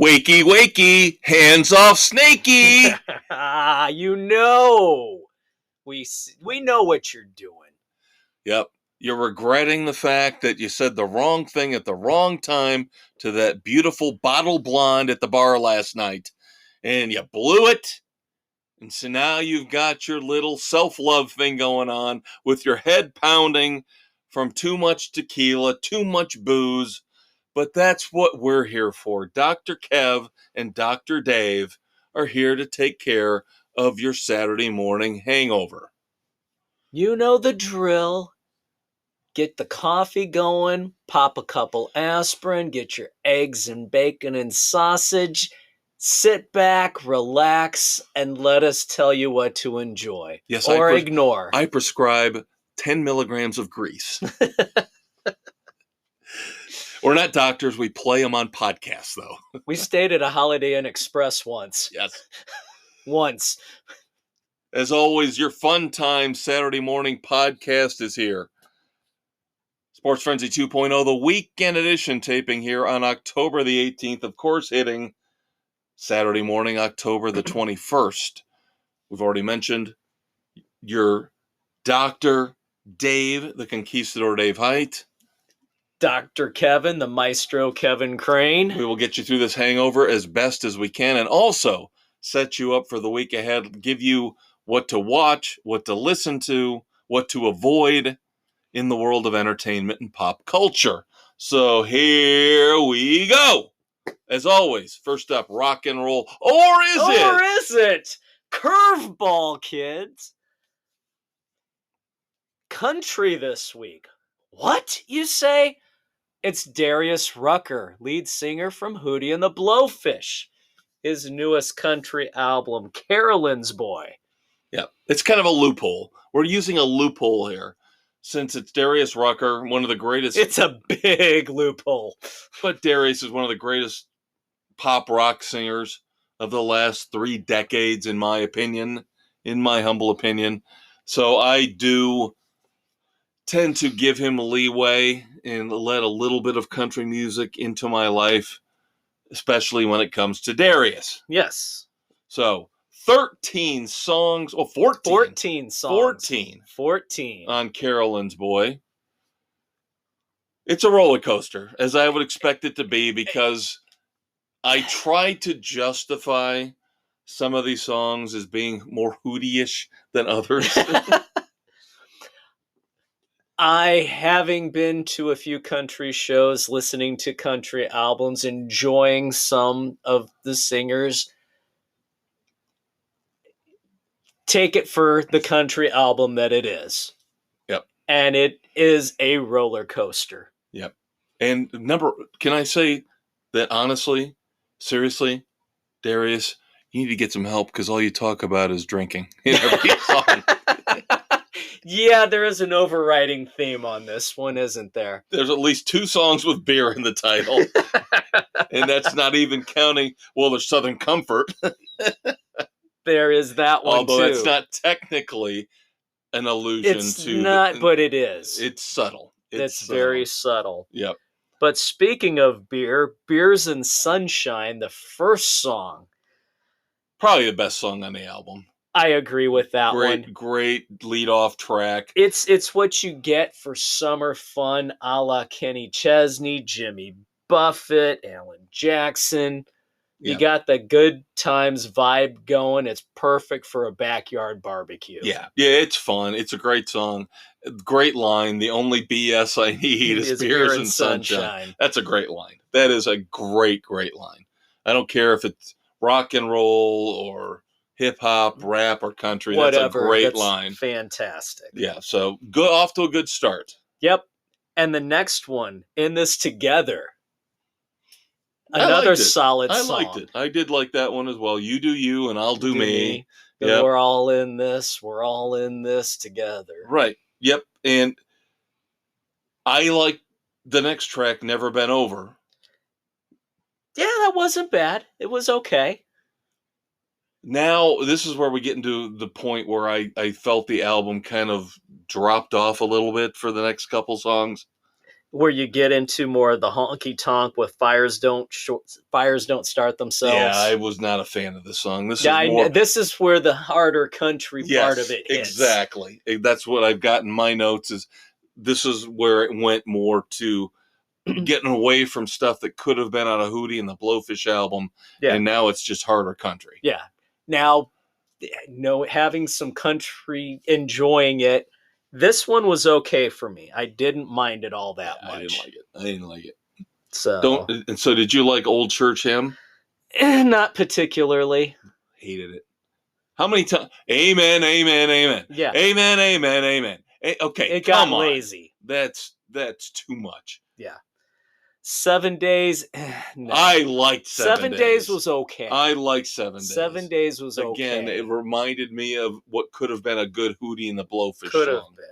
Wakey, wakey, hands off Snakey. You know, we know what you're doing. Yep. You're regretting the fact that you said the wrong thing at the wrong time to that beautiful bottle blonde at the bar last night. And you blew it. And so now you've got your little self-love thing going on with your head pounding from too much tequila, too much booze. But that's what we're here for. Dr. Kev and Dr. Dave are here to take care of your Saturday morning hangover. You know the drill. Get the coffee going, pop a couple aspirin, get your eggs and bacon and sausage, sit back, relax, and let us tell you what to enjoy. Yes, or ignore. I prescribe 10 milligrams of grease. We're not doctors. We play them on podcasts, though. We stayed at a Holiday Inn Express once. Yes. Once. As always, your fun time Saturday morning podcast is here. Sports Frenzy 2.0, the weekend edition taping here on October the 18th. Of course, hitting Saturday morning, October the 21st. We've already mentioned your Dr. Dave, the Conquistador Dave Height. Dr. Kevin, the Maestro Kevin Crane. We will get you through this hangover as best as we can and also set you up for the week ahead, give you what to watch, what to listen to, what to avoid in the world of entertainment and pop culture. So here we go. As always, first up, rock and roll. Or is it? Curveball, kids. Country this week. What, you say? It's Darius Rucker, lead singer from Hootie and the Blowfish. His newest country album, Carolyn's Boy. Yeah, it's kind of a loophole. We're using a loophole here. Since it's Darius Rucker, one of the greatest... It's a big loophole. But Darius is one of the greatest pop rock singers of the last 3 decades, in my opinion, in my humble opinion. So I do tend to give him leeway and let a little bit of country music into my life, especially when it comes to Darius. Yes. So 13 songs, 14. 14 songs. 14 on Carolyn's Boy. It's a roller coaster, as I would expect it to be, because I try to justify some of these songs as being more Hootie-ish than others. Having been to a few country shows, listening to country albums, enjoying some of the singers, take it for the country album that it is. Yep. And it is a roller coaster. Yep. And can I say that honestly, seriously, Darius, you need to get some help because all you talk about is drinking in every song. Yeah, there is an overriding theme on this one, isn't there? There's at least 2 songs with beer in the title. And that's not even counting, there's Southern Comfort. There is that one, although too. It's not technically an allusion it's to... not, but it is. It's subtle. It's very subtle. Yep. But speaking of beer, Beers and Sunshine, the first song. Probably the best song on the album. I agree with that one. Great lead-off track. It's what you get for summer fun, a la Kenny Chesney, Jimmy Buffett, Alan Jackson. You got the good times vibe going. It's perfect for a backyard barbecue. Yeah, it's fun. It's a great song. Great line. The only BS I need is beers and sunshine. That's a great line. That is a great line. I don't care if it's rock and roll or hip-hop, rap, or country. Whatever. That's a great line. Fantastic. Yeah, so off to a good start. Yep. And the next one, In This Together. Another solid song. I liked it. I did like that one as well. You do you, and I'll do me. Yep. We're all in this. We're all in this together. Right. Yep. And I like the next track, Never Been Over. Yeah, that wasn't bad. It was okay. Now, this is where we get into the point where I felt the album kind of dropped off a little bit for the next couple songs. where you get into more of the honky tonk with fires don't start themselves. Yeah, I was not a fan of this song. This Yeah, is more. this is where the harder country part of Yes, it hits. exactly. That's what I've got in my notes. Is this is where it went more to getting away from stuff that could have been on a Hootie and the Blowfish album, Yeah. and now it's just harder country. Yeah. Now, having some country, enjoying it. This one was okay for me. I didn't mind it all that much. I didn't like it. So And so did you like Old Church Hymn? Not particularly. Hated it. How many times? Amen, amen, amen. Yeah. Amen, amen, amen. Okay, it got come on. lazy. That's too much. Yeah. 7 days. No. I liked 7 days was okay. I liked 7 days. 7 days was okay. Again, it reminded me of what could have been a good Hootie and the Blowfish could song. have been.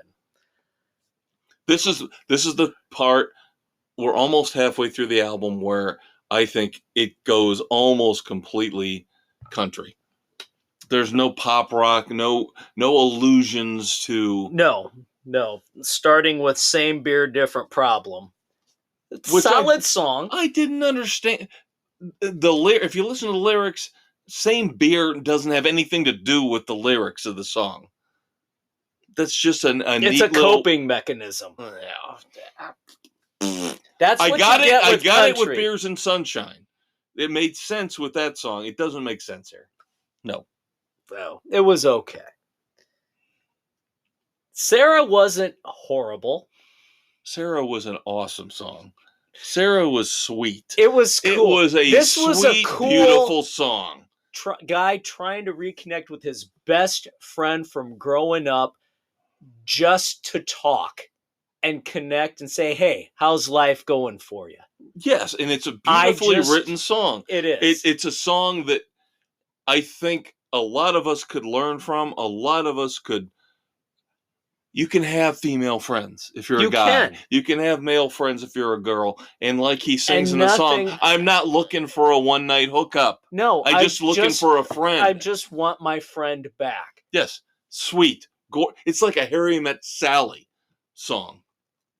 This is the part. We're almost halfway through the album where I think it goes almost completely country. There's no pop rock, no allusions to No. Starting with Same Beer, Different Problem. Solid song. I didn't understand if you listen to the lyrics, Same Beer doesn't have anything to do with the lyrics of the song. That's just it's a coping mechanism. That's what I got it with country. Beers and Sunshine. It made sense with that song. It doesn't make sense here. No. Well, it was okay. Sarah wasn't horrible. Sarah was an awesome song. Sarah was sweet. It was cool. It was a cool, beautiful song. Guy trying to reconnect with his best friend from growing up just to talk and connect and say, hey, how's life going for you? Yes, and it's a beautifully written song. It is. It's a song that I think a lot of us could learn from. A lot of us could. You can have female friends if you're a guy. You can have male friends if you're a girl. And like he sings in the song, I'm not looking for a one-night hookup. No. I'm just looking for a friend. I just want my friend back. Yes. Sweet. It's like a Harry Met Sally song.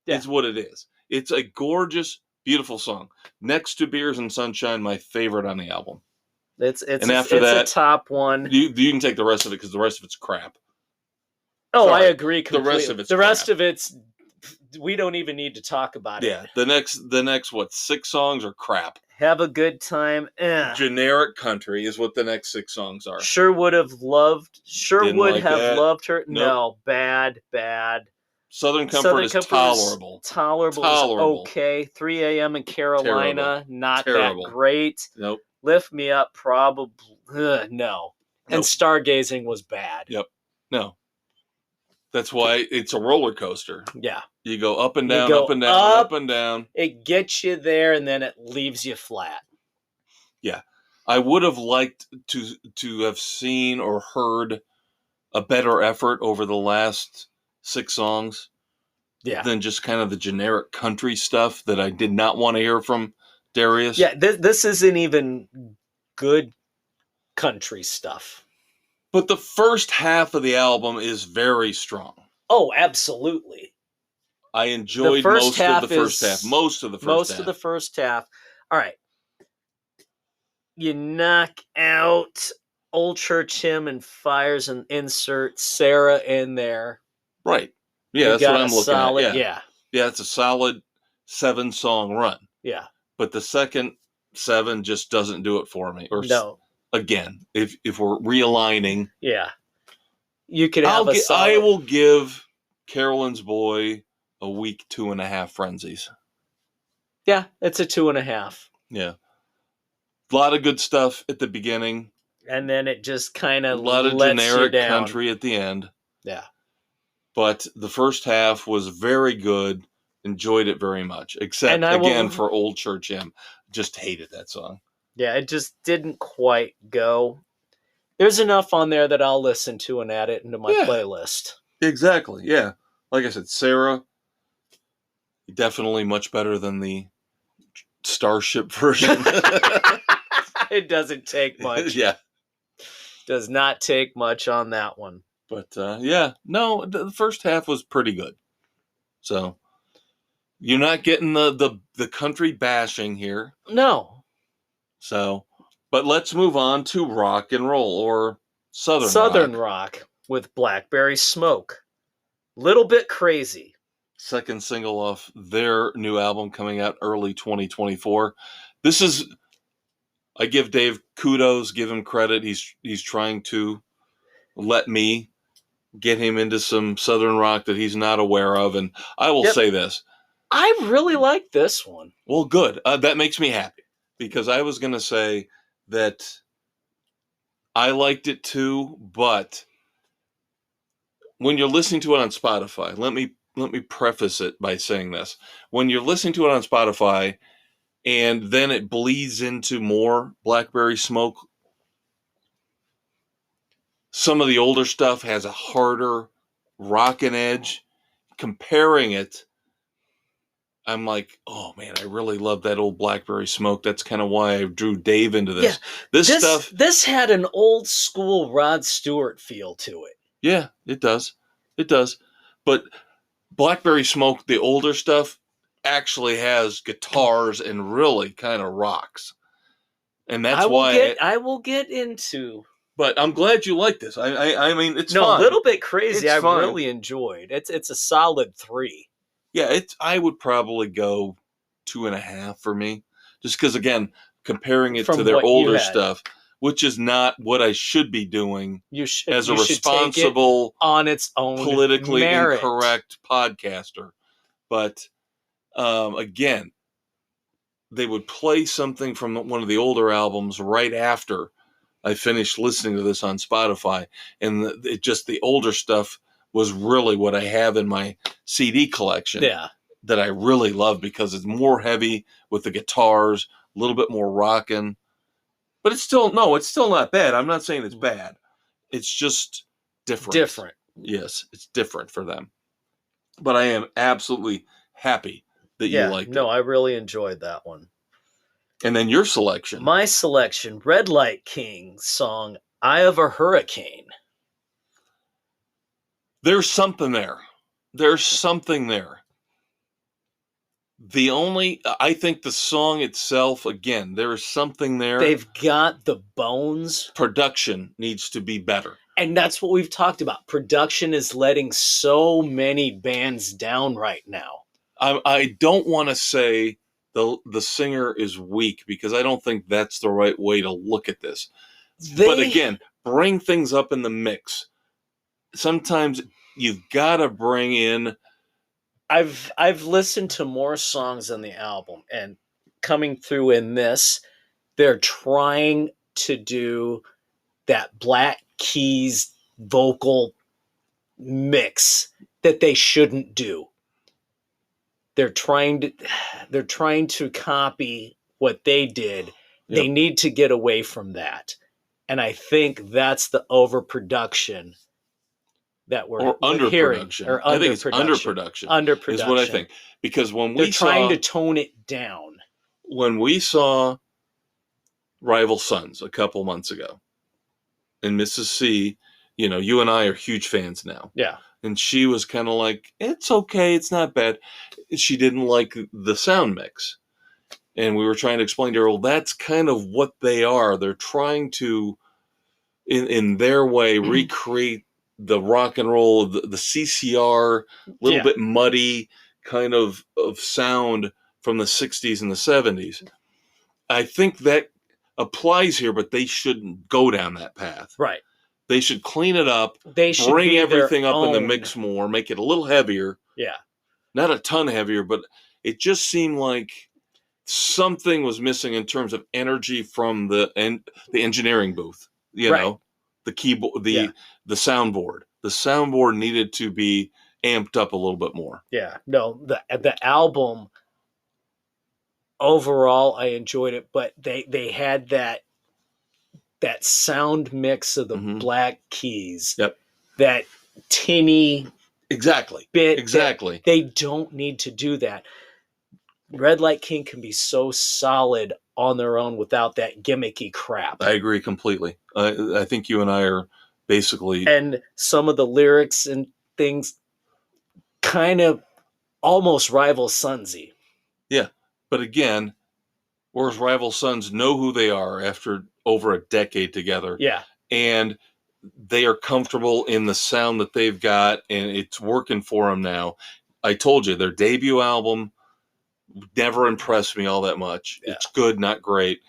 Yeah. It's what it is. It's a gorgeous, beautiful song. Next to Beers and Sunshine, my favorite on the album. It's a top one. You can take the rest of it because the rest of it's crap. Oh, I agree completely. The rest of it's we don't even need to talk about it. Yeah, the next 6 songs are crap. Have a good time. Generic country is what the next 6 songs are. Sure would have loved her. Nope. No, bad. Southern Comfort is tolerable. Tolerable. Okay. 3 a.m. in Carolina, not terrible. That great. Nope. Lift Me Up, probably. No. Nope. And Stargazing was bad. Yep. No. That's why it's a roller coaster. Yeah. You go up and down, up and down, up and down. It gets you there, and then it leaves you flat. Yeah. I would have liked to have seen or heard a better effort over the last 6 songs. Yeah. Than just kind of the generic country stuff that I did not want to hear from Darius. Yeah, this isn't even good country stuff. But the first half of the album is very strong. Oh, absolutely. I enjoyed most of the first half. Most of the first half. All right. You knock out Old Church Hymn and Fires and insert Sarah in there. Right. Yeah, that's what I'm looking at. Yeah. Yeah, it's a solid 7-song run. Yeah. But the second 7 just doesn't do it for me. Or no. Again, if we're realigning. Yeah. You could have I will give Carolyn's Boy a weak 2.5 frenzies. Yeah, it's a 2.5. Yeah. A lot of good stuff at the beginning. And then it just kind of a lot of generic country at the end. Yeah. But the first half was very good. Enjoyed it very much. Except, again, for Old Church Hymn. Just hated that song. Yeah, it just didn't quite go. There's enough on there that I'll listen to and add it into my playlist. Exactly, yeah. Like I said, Sarah, definitely much better than the Starship version. It doesn't take much. Yeah. Does not take much on that one. But, the first half was pretty good. So, You're not getting the country bashing here. No. So, but let's move on to rock and roll or Southern rock. rock with Blackberry Smoke. Little bit crazy. Second single off their new album coming out early 2024. This is, I give Dave kudos, give him credit. He's trying to let me get him into some Southern rock that he's not aware of. And I will say this. I really like this one. Well, good. That makes me happy because I was going to say that I liked it too, but when you're listening to it on Spotify, let me preface it by saying this. When you're listening to it on Spotify and then it bleeds into more Blackberry Smoke, some of the older stuff has a harder rockin' edge. Comparing it, I'm like, oh man, I really love that old Blackberry Smoke. That's kind of why I drew Dave into this. Yeah, this had an old school Rod Stewart feel to it. Yeah, it does. It does. But Blackberry Smoke, the older stuff, actually has guitars and really kind of rocks. And that's why I will get into. But I'm glad you like this. I mean, it's fine. A little bit crazy. It's fine. Really enjoyed. It's a solid 3. Yeah, I would probably go 2.5 for me, just because again, comparing it to their older stuff, which is not what I should be doing. As a responsible, on its own politically merit. incorrect podcaster. But again, they would play something from one of the older albums right after I finished listening to this on Spotify, and the older stuff was really what I have in my CD collection. Yeah. That I really love because it's more heavy with the guitars, a little bit more rocking. But it's still not bad. I'm not saying it's bad. It's just different. Different. Yes, it's different for them. But I am absolutely happy that you liked it. No, I really enjoyed that one. And then your selection. My selection, Red Light King song, Eye of a Hurricane. There's something there. There's something there. I think the song itself, again, there is something there. They've got the bones. Production needs to be better. And that's what we've talked about. Production is letting so many bands down right now. I don't want to say the singer is weak because I don't think that's the right way to look at this. But again, bring things up in the mix. Sometimes you've got to bring in. I've listened to more songs on the album, and coming through in this, they're trying to do that Black Keys vocal mix that they shouldn't do. They're trying to copy what they did. Yep. They need to get away from that. And I think that's the overproduction that we're hearing. Or I think it's underproduction. Underproduction is what I think. Because when they're trying to tone it down. When we saw Rival Sons a couple months ago, and Mrs. C, you and I are huge fans now. Yeah. And she was kind of like, it's okay, it's not bad. She didn't like the sound mix. And we were trying to explain to her, well, that's kind of what they are. They're trying to, in their way, recreate the rock and roll, the CCR, a little bit muddy kind of sound from the 60s and the 70s. I think that applies here, but they shouldn't go down that path. Right. They should clean it up, they should bring everything up in the mix more, make it a little heavier. Yeah. Not a ton heavier, but it just seemed like something was missing in terms of energy from the engineering booth. The keyboard, the soundboard. The soundboard needed to be amped up a little bit more. Yeah. No, the album overall I enjoyed it, but they had that sound mix of the Black Keys. Yep. That tinny bit. Exactly. They don't need to do that. Red Light King can be so solid on their own without that gimmicky crap. I agree completely. I think you and I are basically... And some of the lyrics and things kind of almost Rival Sonsy. Yeah. But again, whereas Rival Sons know who they are after over a decade together. Yeah. And they are comfortable in the sound that they've got, and it's working for them now. I told you, their debut album never impressed me all that much. Yeah. It's good, not great.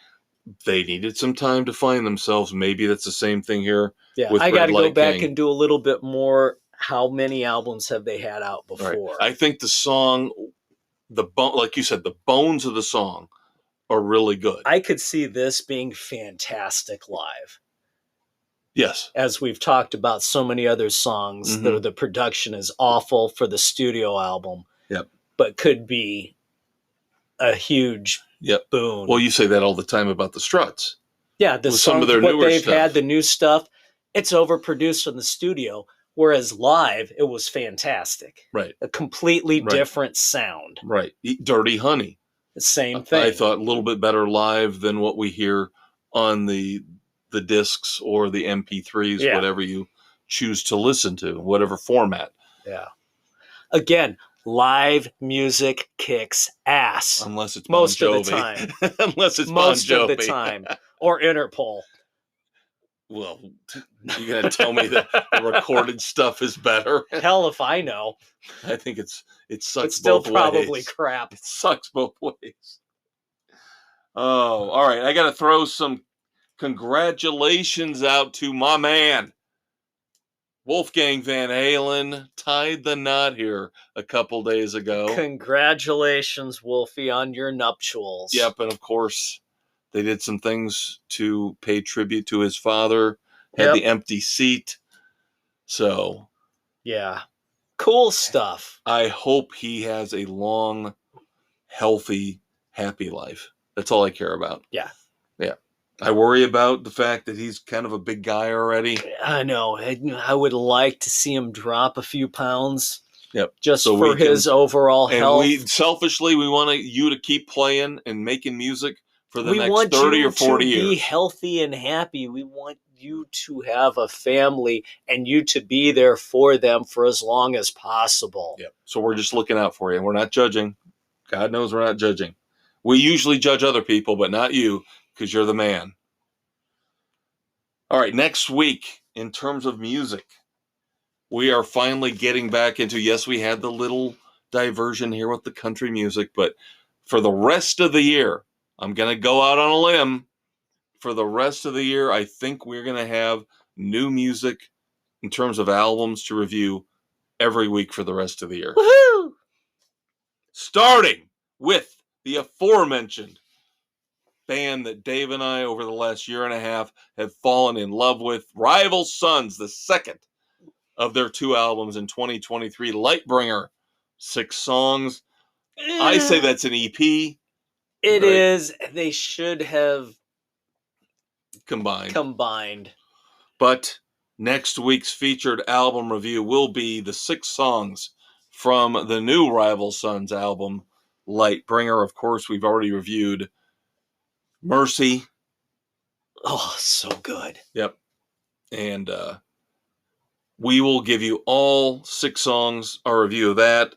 They needed some time to find themselves. Maybe that's the same thing here. Yeah, with I got Red to go Light back King. and do a little bit more. How many albums have they had out before? Right. I think the song, like you said, the bones of the song are really good. I could see this being fantastic live. Yes. As we've talked about so many other songs, Mhm. the production is awful for the studio album. Yep. But could be a huge boon. Well, you say that all the time about the Struts. Yeah, the with song, some of their what newer they've stuff. had, the new stuff, it's overproduced in the studio, whereas live, it was fantastic. Right. A completely Right. different sound. Right. Dirty Honey. The same thing. I thought a little bit better live than what we hear on the discs or the MP3s, Yeah. whatever you choose to listen to, whatever format. Yeah. Again, live music kicks ass. Unless it's most Bon Jovi. of the time. Unless it's Most Bon Jovi. of the time. Or Interpol. Well, you're going to tell me that the recorded stuff is better? Hell if I know. I think it sucks It's still both probably ways. crap. It sucks both ways. Oh, all right. I got to throw some congratulations out to my man, Wolfgang Van Halen. Tied the knot here a couple days ago. Congratulations, Wolfie, on your nuptials. Yep, and of course, they did some things to pay tribute to his father. Had the empty seat. So, yeah. Cool stuff. I hope he has a long, healthy, happy life. That's all I care about. Yeah. Yeah. I worry about the fact that he's kind of a big guy already. I know. I would like to see him drop a few pounds. Yep. Just so for his overall health. And selfishly, we want you to keep playing and making music for the next 30 or 40 years. We want you to be healthy and happy. We want you to have a family and you to be there for them for as long as possible. Yep. So we're just looking out for you. We're not judging. God knows we're not judging. We usually judge other people, but not you, because you're the man. All right, next week, in terms of music, we are finally getting back into, yes, we had the little diversion here with the country music, but for the rest of the year, I'm going to go out on a limb. For the rest of the year, I think we're going to have new music in terms of albums to review every week for the rest of the year. Woohoo! Starting with the aforementioned band that Dave and I, over the last year and a half, have fallen in love with, Rival Sons, the second of their 2 albums in 2023, Lightbringer, 6 songs. I say that's an EP. It is. They should have combined. But next week's featured album review will be the 6 songs from the new Rival Sons album, Lightbringer. Of course, we've already reviewed Mercy. Oh, so good. Yep. And we will give you all 6 songs, our review of that.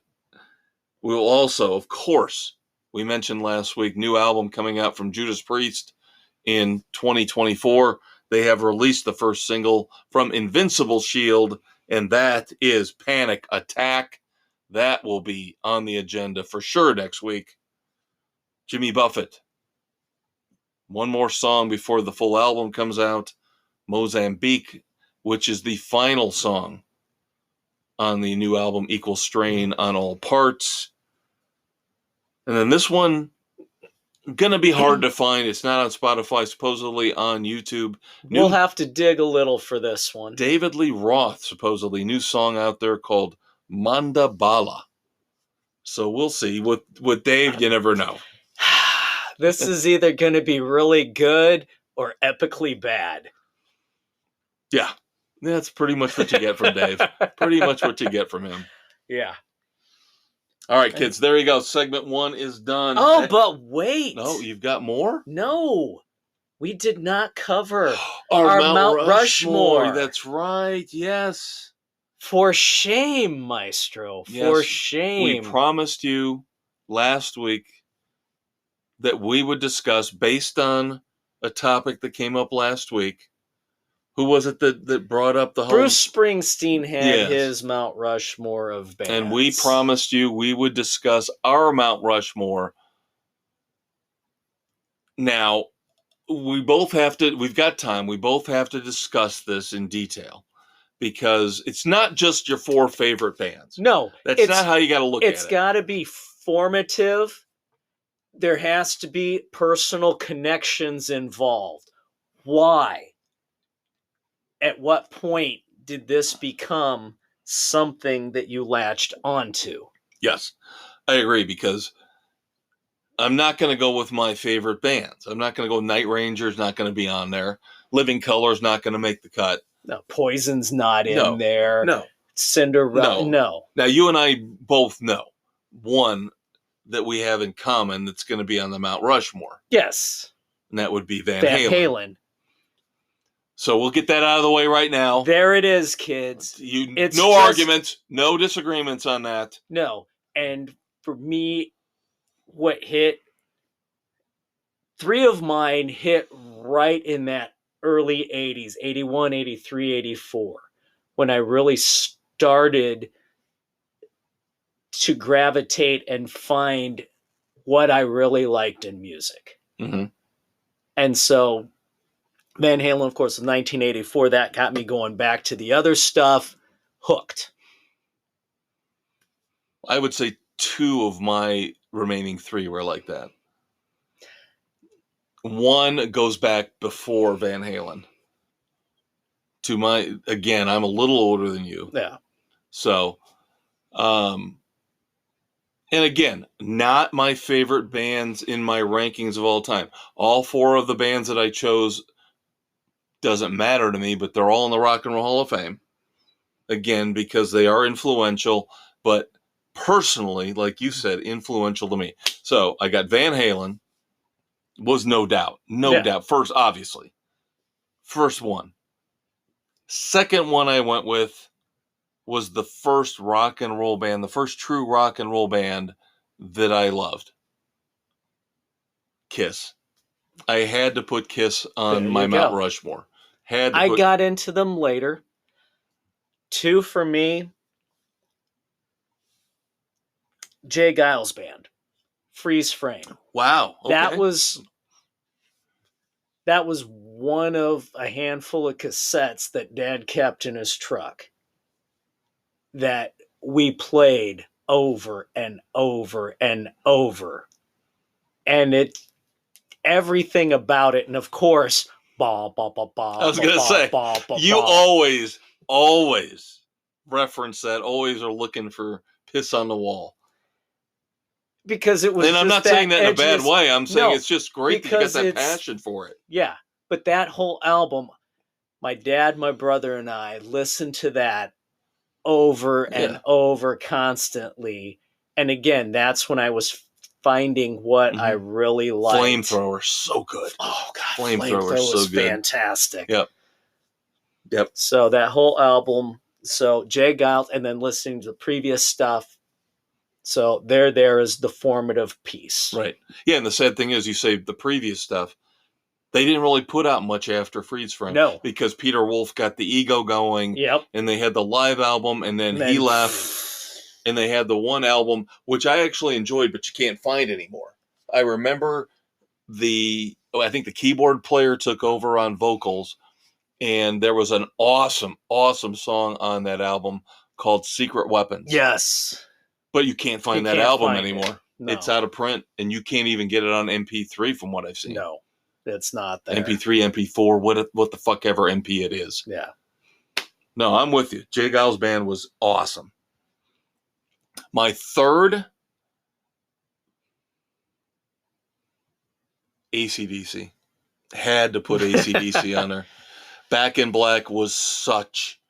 We will also, of course, we mentioned last week, new album coming out from Judas Priest in 2024. They have released the first single from Invincible Shield, and that is Panic Attack. That will be on the agenda for sure next week. Jimmy Buffett. One more song before the full album comes out, Mozambique, which is the final song on the new album, Equal Strain on All Parts. And then this one, gonna be hard to find. It's not on Spotify, supposedly on YouTube. We'll have to dig a little for this one. David Lee Roth, supposedly, new song out there called Manda Bala. So we'll see. With Dave, you never know. This is either going to be really good or epically bad. Yeah. That's pretty much what you get from Dave. Pretty much what you get from him. Yeah. All right, kids, there you go. Segment 1 is done. Oh, but wait. No, you've got more? No. We did not cover our Mount Rushmore. That's right. Yes. For shame, Maestro. For Yes, we shame. promised you last week that we would discuss based on a topic that came up last week. Who was it that brought up the whole... Bruce Springsteen had Yes. his Mount Rushmore of bands. And we promised you we would discuss our Mount Rushmore. Now, we've got time. We both have to discuss this in detail because it's not just your 4 favorite bands. No. That's not how you got to look at it. It's got to be formative. There has to be personal connections involved. Why? At what point did this become something that you latched onto? Yes, I agree because I'm not going to go with my favorite bands. I'm not going to go Night Ranger's not going to be on there. Living Color's not going to make the cut. No, Poison's not in there. No. Cinderella, no. Now, you and I both know one that we have in common that's going to be on the Mount Rushmore. Yes. And that would be Van Halen. So we'll get that out of the way right now. There it is, kids. Arguments, no disagreements on that. No. And for me, what hit, 3 of mine hit right in that early 80s, 81, 83, 84, when I really started to gravitate and find what I really liked in music. Mm-hmm. And so Van Halen, of course, in 1984, that got me going back to the other stuff, hooked. I would say 2 of my remaining 3 were like that. One goes back before Van Halen. Again, I'm a little older than you. Yeah. So, and again, not my favorite bands in my rankings of all time. All 4 of the bands that I chose doesn't matter to me, but they're all in the Rock and Roll Hall of Fame. Again, because they are influential, but personally, like you said, influential to me. So I got Van Halen, was no doubt. First, obviously. First one. Second one I went with was the first rock and roll band, the first true rock and roll band that I loved. Kiss. I had to put Kiss on my Mount Rushmore. I got into them later. 2 for me. Jay Giles Band, Freeze Frame. Wow. Okay. That was one of a handful of cassettes that Dad kept in his truck that we played over and over and over. And everything about it, and of course, I was going to say, you always reference that, always are looking for piss on the wall. Because it was. And I'm not saying that in a bad way. I'm saying it's just great that you got that passion for it. Yeah, but that whole album, my dad, my brother, and I listened to that over and over constantly. And again, that's when I was finding what I really liked. Flamethrower, so good. Oh God, Flamethrower is so good. Fantastic. Yep. So that whole album. So Jay Giles, and then listening to the previous stuff. So there is the formative piece. Right. Yeah, and the sad thing is, you say the previous stuff, they didn't really put out much after Freeze Frame. No. Because Peter Wolf got the ego going. Yep. And they had the live album, and then he left. And they had the one album, which I actually enjoyed, but you can't find anymore. I remember I think the keyboard player took over on vocals, and there was an awesome, awesome song on that album called Secret Weapons. Yes. But you can't find that album anymore. No. It's out of print, and you can't even get it on MP3 from what I've seen. No, it's not there. MP3, MP4, what the fuck ever MP it is. Yeah. No, I'm with you. Jay Giles Band was awesome. My third, AC/DC. Had to put AC/DC on there. Back in Black was such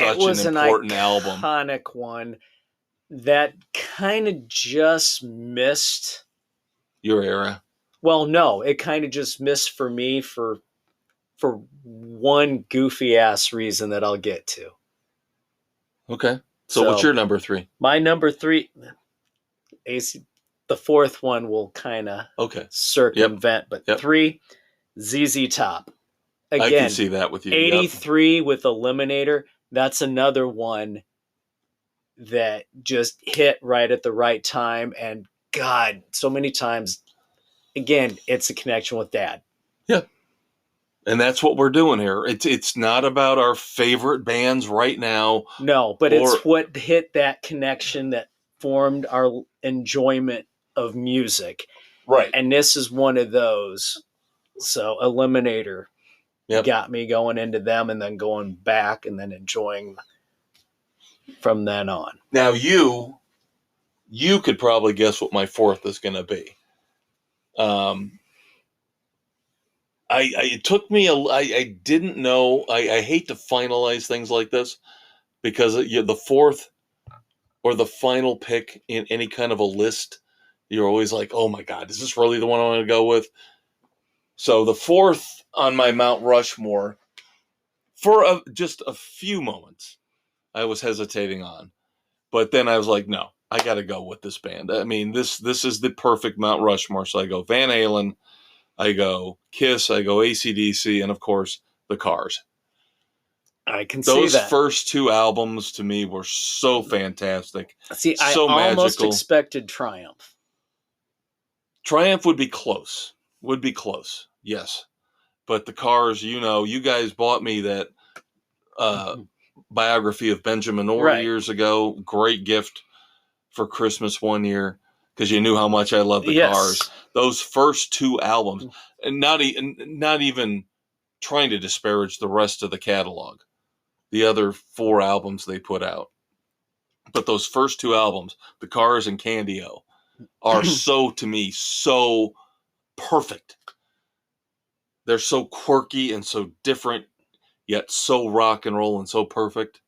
an important album. Iconic one that kind of just missed your era. Well, no, it kind of just missed for me for one goofy ass reason that I'll get to. Okay. So what's your number 3? My number 3, AC, the fourth one will kind of circumvent, but 3, ZZ Top. I Again, can see that with you. 83 with Eliminator. That's another one that just hit right at the right time. And God, so many times, again, it's a connection with Dad. Yeah. And that's what we're doing here. It's not about our favorite bands right now. No, but it's what hit that connection that formed our enjoyment of music. Right. And this is one of those. So Eliminator got me going into them and then going back and then enjoying from then on. Now you could probably guess what my fourth is going to be. It took me I didn't know. I hate to finalize things like this because the fourth or the final pick in any kind of a list, you're always like, oh my God, is this really the one I want to go with? So the fourth on my Mount Rushmore, for just a few moments, I was hesitating on. But then I was like, no, I got to go with this band. I mean, this is the perfect Mount Rushmore. So I go Van Halen, I go Kiss, I go AC/DC, and of course, the Cars. I can see that. Those first 2 albums to me were so fantastic. See, so I almost magical. expected Triumph. Triumph would be close. Yes. But the Cars, you guys bought me that biography of Benjamin Orr years ago. Great gift for Christmas one year because you knew how much I love the Cars. Those first 2 albums, and not even trying to disparage the rest of the catalog, the other 4 albums they put out. But those first 2 albums, The Cars and Candy-O, are to me, so perfect. They're so quirky and so different, yet so rock and roll and so perfect.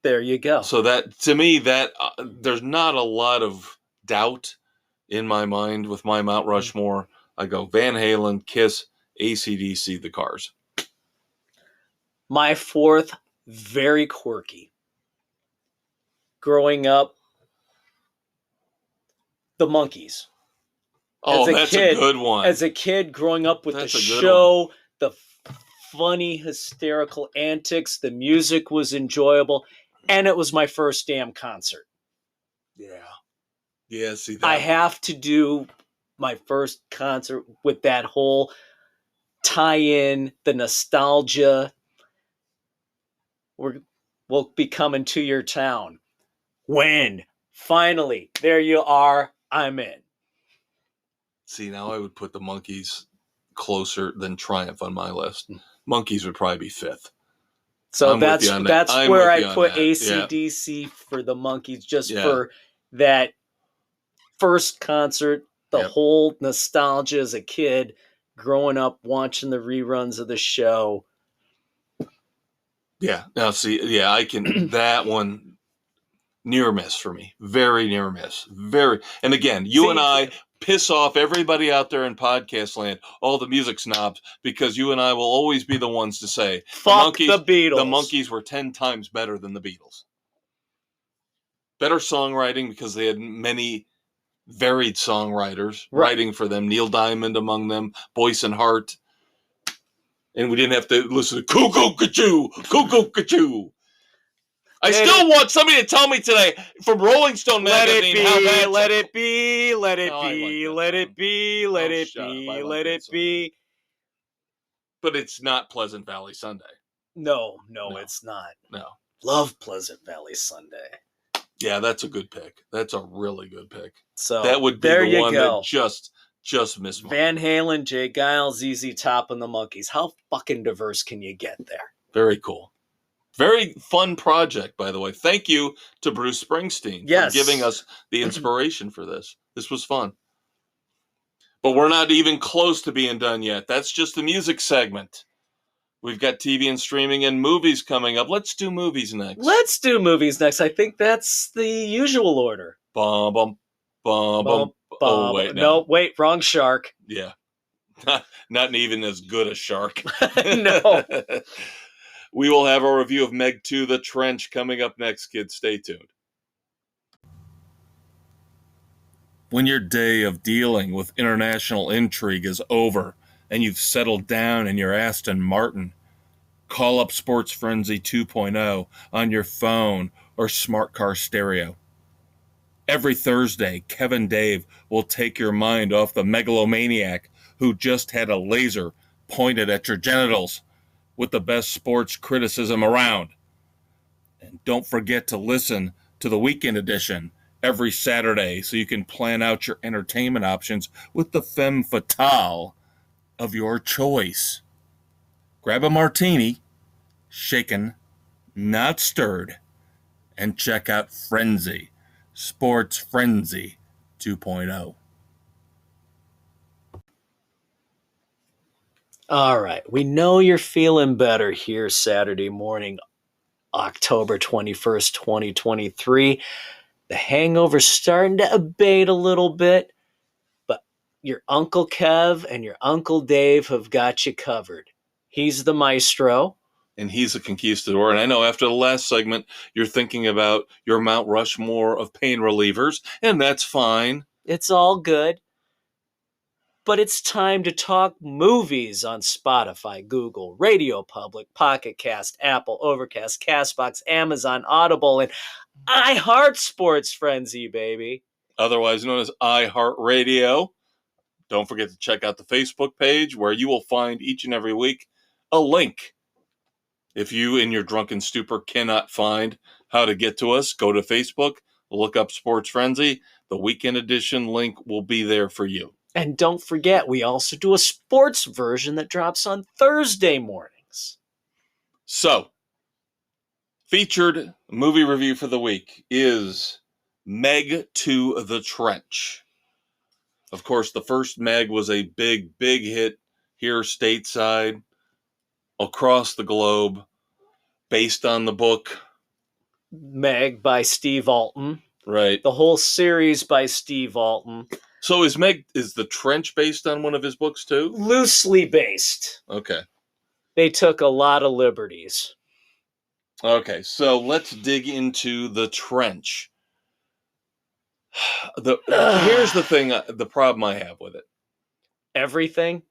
There you go. So that, to me, there's not a lot of doubt in my mind with my Mount Rushmore. I go Van Halen, Kiss, AC/DC, the Cars. My fourth, very quirky. Growing up, the Monkees. Oh, that's a good one. As a kid, growing up with the show, the funny, hysterical antics, the music was enjoyable, and it was my first damn concert. Yeah, see that. I have to do my first concert with that whole tie-in, the nostalgia. We'll be coming to your town. When? Finally, there you are. I'm in. See, now I would put the Monkees closer than Triumph on my list. Monkees would probably be 5th. So that's where I put AC/DC for the Monkees, just for that first concert, the whole nostalgia as a kid, growing up watching the reruns of the show. Yeah. Now, see, I can, that one, near miss for me. Very near miss. And again, and I piss off everybody out there in podcast land, all the music snobs, because you and I will always be the ones to say, fuck the Beatles. The Monkees were 10 times better than the Beatles. Better songwriting because they had many varied songwriters writing for them. Neil Diamond among them, Boyce and Hart. And we didn't have to listen to Cuckoo Cachoo, Cuckoo Cachoo. I still want somebody to tell me today from Rolling Stone magazine how bad. Let it be, let it be, let it be, let it be, let it be. But it's not Pleasant Valley Sunday. No, it's not. No. Love Pleasant Valley Sunday. Yeah, that's a good pick. That's a really good pick. So that would be the one that just missed me. Van Halen, Jay Giles, ZZ Top, and the Monkees. How fucking diverse can you get there? Very cool. Very fun project, by the way. Thank you to Bruce Springsteen for giving us the inspiration for this. This was fun. But we're not even close to being done yet. That's just the music segment. We've got TV and streaming and movies coming up. Let's do movies next. I think that's the usual order. Bum, bum, bum, bum. Oh, wait. No, wait. Wrong shark. Yeah. Not even as good a shark. No. We will have a review of Meg 2, The Trench, coming up next, kids. Stay tuned. When your day of dealing with international intrigue is over and you've settled down in your Aston Martin, call up Sports Frenzy 2.0 on your phone or smart car stereo. Every Thursday, Kev Dave will take your mind off the megalomaniac who just had a laser pointed at your genitals with the best sports criticism around. And don't forget to listen to the Weekend Edition every Saturday so you can plan out your entertainment options with the femme fatale of your choice. Grab a martini, shaken, not stirred, and check out Frenzy, Sports Frenzy 2.0. All right. We know you're feeling better here Saturday morning, October 21st, 2023. The hangover's starting to abate a little bit, but your Uncle Kev and your Uncle Dave have got you covered. He's the maestro. And he's a conquistador. And I know after the last segment, you're thinking about your Mount Rushmore of pain relievers, and that's fine. It's all good. But it's time to talk movies on Spotify, Google, Radio Public, Pocket Cast, Apple, Overcast, Castbox, Amazon, Audible, and iHeart Sports Frenzy, baby. Otherwise known as iHeartRadio. Don't forget to check out the Facebook page where you will find each and every week a link. If you, in your drunken stupor, cannot find how to get to us, go to Facebook, look up Sports Frenzy. The Weekend Edition link will be there for you. And don't forget, we also do a sports version that drops on Thursday mornings. So, featured movie review for the week is Meg 2, The Trench. Of course, the first Meg was a big, big hit here stateside, across the globe, based on the book. Meg by Steve Alton. Right. The whole series by Steve Alton. So is The Trench based on one of his books too? Loosely based. Okay. They took a lot of liberties. Okay, so let's dig into The Trench. Here's the thing, the problem I have with it. Everything?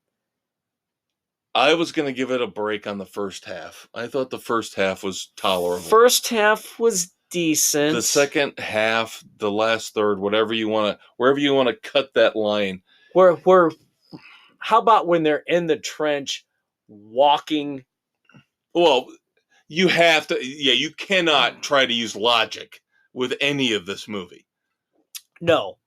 I was going to give it a break on the first half. I thought the first half was tolerable. First half was decent. The second half, the last third, wherever you want to cut that line. How about when they're in the trench walking? Well, you have to, you cannot try to use logic with any of this movie. No.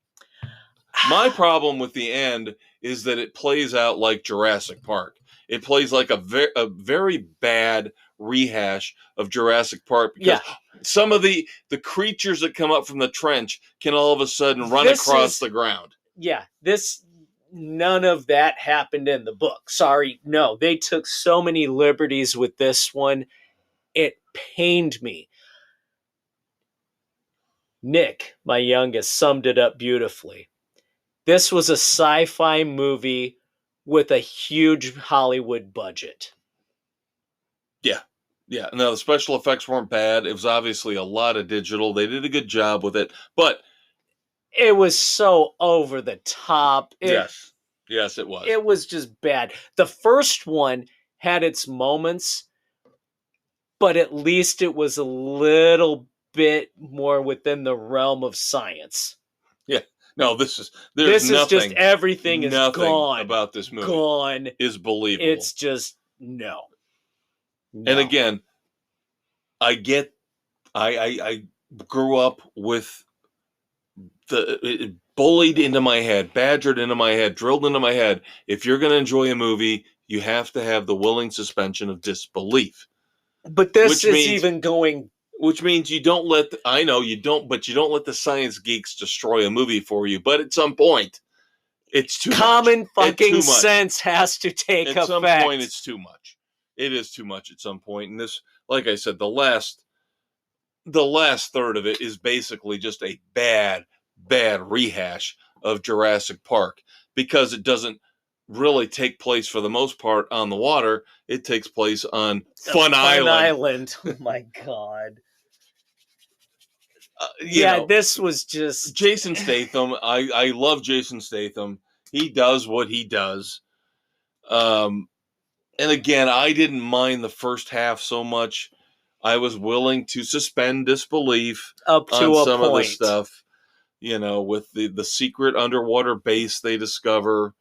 My problem with the end is that it plays out like Jurassic Park. It plays like a very bad rehash of Jurassic Park because some of the creatures that come up from the trench can all of a sudden run across the ground. Yeah, none of that happened in the book. Sorry, no. They took so many liberties with this one. It pained me. Nick, my youngest, summed it up beautifully. This was a sci-fi movie with a huge Hollywood budget. Yeah. No, the special effects weren't bad. It was obviously a lot of digital. They did a good job with it, but it was so over the top. Yes, it was. It was just bad. The first one had its moments, but at least it was a little bit more within the realm of science. Yeah. No, this is just everything is gone about this movie. Gone is believable. It's just no. And again, I grew up with it bullied into my head, badgered into my head, drilled into my head. If you're going to enjoy a movie, you have to have the willing suspension of disbelief. But this is even going. Which means you don't let, but you don't let the science geeks destroy a movie for you. But at some point, it's too common much. Fucking sense has to take effect. At some point, it's too much. It is too much at some point. And this, like I said, the last third of it is basically just a bad rehash of Jurassic Park because it doesn't really take place for the most part on the water. It takes place on Fun Island. Oh my God. You know, this was just Jason Statham. I love Jason Statham. He does what he does. And again, I didn't mind the first half so much. I was willing to suspend disbelief up to on a some point. of the stuff, with the secret underwater base they discover.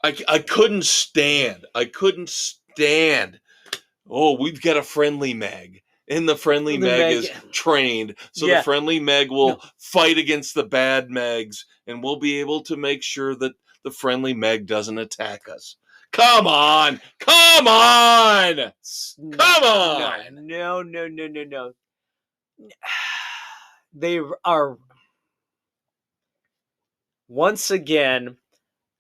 I couldn't stand. Oh, we've got a friendly Meg. And the friendly Meg is trained. So the friendly Meg will fight against the bad Megs, and we'll be able to make sure that the friendly Meg doesn't attack us. Come on! Come on! Come on! No. They are, once again,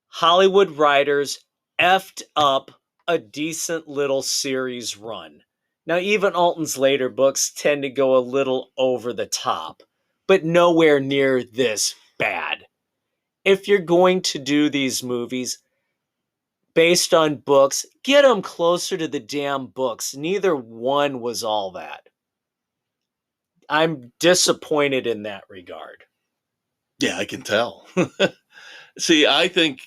Hollywood writers effed up a decent little series run. Now, even Alton's later books tend to go a little over the top, but nowhere near this bad. If you're going to do these movies based on books, get them closer to the damn books. Neither one was all that. I'm disappointed in that regard. Yeah, I can tell. See, I think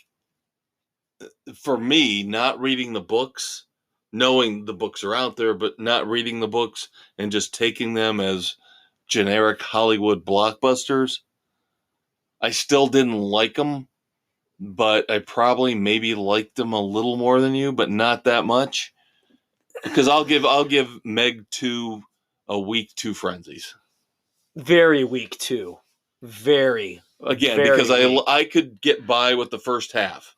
for me, not reading the books, knowing the books are out there, but not reading the books and just taking them as generic Hollywood blockbusters, I still didn't like them, but I probably maybe liked them a little more than you, but not that much. Because I'll give Meg 2 a week 2 frenzies. Very weak too. Very. Again, very because weak. I could get by with the first half.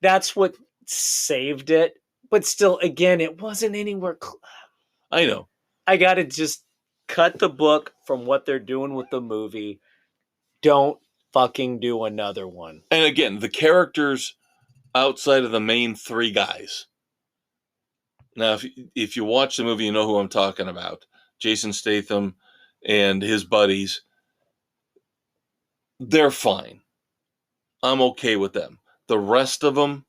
That's what saved it. But still, again, it wasn't anywhere I know. I got to just cut the book from what they're doing with the movie. Don't fucking do another one. And again, the characters outside of the main 3 guys. Now, if you watch the movie, you know who I'm talking about. Jason Statham and his buddies. They're fine. I'm okay with them. The rest of them,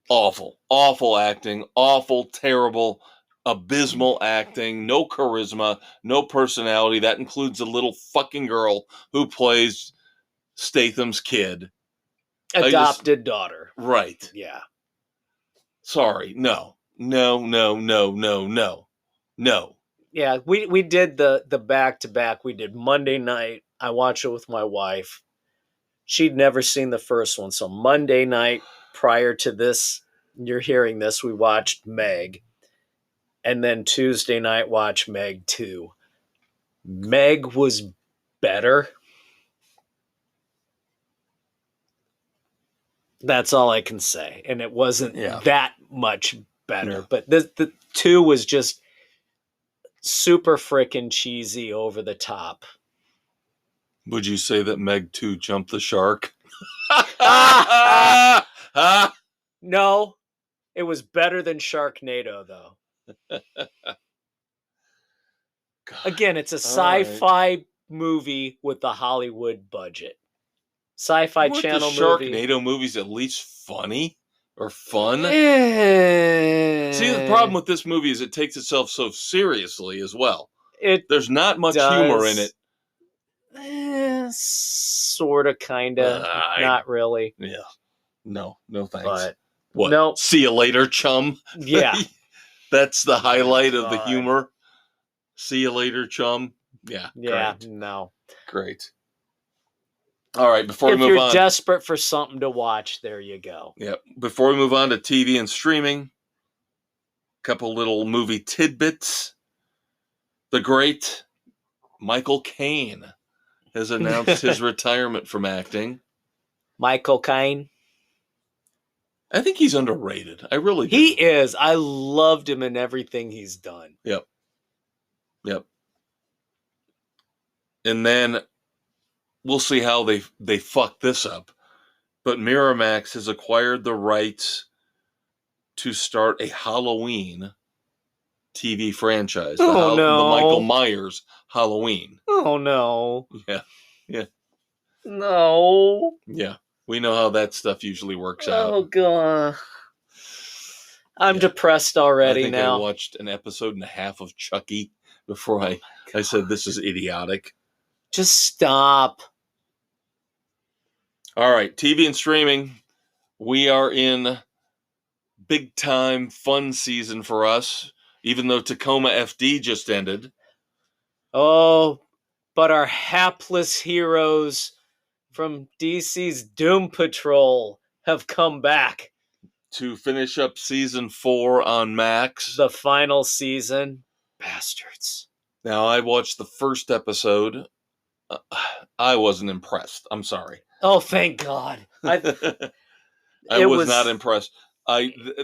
awful. Awful acting. Awful, terrible, abysmal acting. No charisma. No personality. That includes a little fucking girl who plays Statham's kid. Adopted daughter. Right. Yeah. Sorry. No. Yeah, we did the back-to-back. We did Monday night. I watched it with my wife. She'd never seen the first one. So Monday night, prior to this, you're hearing this, we watched Meg. And then Tuesday night, watched Meg 2. Meg was better. That's all I can say. And it wasn't that much better. Yeah. But the 2 was just super freaking cheesy, over the top. Would you say that Meg 2 jumped the shark? No, it was better than Sharknado, though. Again, it's a sci-fi movie with a Hollywood budget. Sci-fi channel movie. Sharknado movies at least funny or fun? See, the problem with this movie is it takes itself so seriously as well. There's not much humor in it. Sort of, kind of, not really. Yeah. No thanks. But, what? Nope. See you later, chum. Yeah. That's the highlight of the humor. See you later, chum. Yeah. Yeah. Great. No. Great. All right. Before we move on, if you're desperate for something to watch, there you go. Yeah. Before we move on to TV and streaming, a couple little movie tidbits. The great Michael Caine has announced his retirement from acting. Michael Caine. I think he's underrated. I really do. He is. I loved him in everything he's done. Yep. And then we'll see how they fuck this up. But Miramax has acquired the rights to start a Halloween TV franchise. The Michael Myers Halloween. Oh, no. Yeah. No. Yeah. We know how that stuff usually works out. Oh, God. I'm depressed I already think now. I watched an episode and a half of Chucky before I said this is idiotic. Just stop. All right, TV and streaming. We are in big time fun season for us, even though Tacoma FD just ended. Oh, but our hapless heroes from DC's Doom Patrol have come back. To finish up season 4 on Max. The final season. Bastards. Now, I watched the first episode. I wasn't impressed. I'm sorry. Oh, thank God. I was not impressed.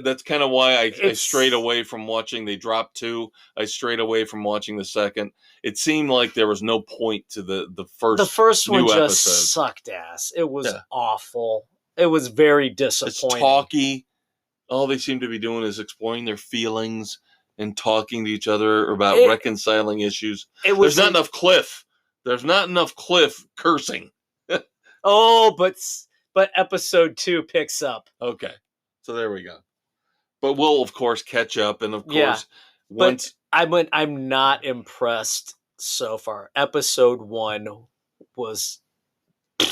That's kind of why I strayed away from watching. They dropped 2. I strayed away from watching the second. It seemed like there was no point to the first. The first one new just episode. sucked ass. It was awful. It was very disappointing. It's talky. All they seem to be doing is exploring their feelings and talking to each other about reconciling issues. There's not enough Cliff. There's not enough Cliff cursing. Oh, but episode 2 picks up. Okay, so there we go. But we'll of course catch up, and of course, but I'm not impressed so far. Episode 1 was I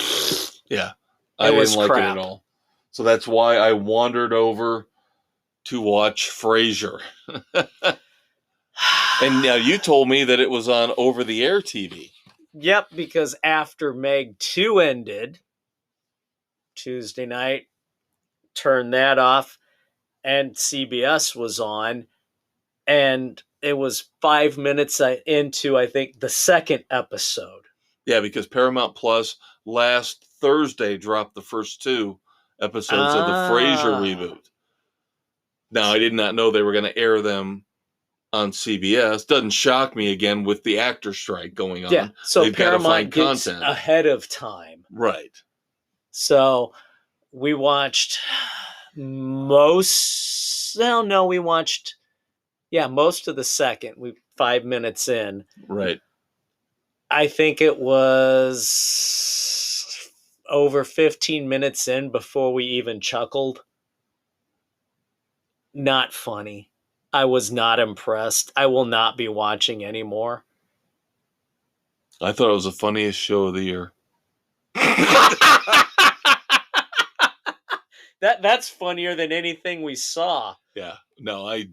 didn't like it at all. So that's why I wandered over to watch Frasier. And now you told me that it was on over-the-air TV. Yep, because after Meg 2 ended Tuesday night, turned that off, and CBS was on, and it was 5 minutes into, I think, the second episode. Yeah, because Paramount Plus last Thursday dropped the first 2 episodes of the Frasier reboot. Now, I did not know they were going to air them on CBS. Doesn't shock me again with the actor strike going on. Yeah, so they've Paramount got to find gets content ahead of time. Right. So we watched most of the second. 5 minutes in. Right. I think it was over 15 minutes in before we even chuckled. Not funny. I was not impressed. I will not be watching anymore. I thought it was the funniest show of the year. That's funnier than anything we saw. Yeah. No, I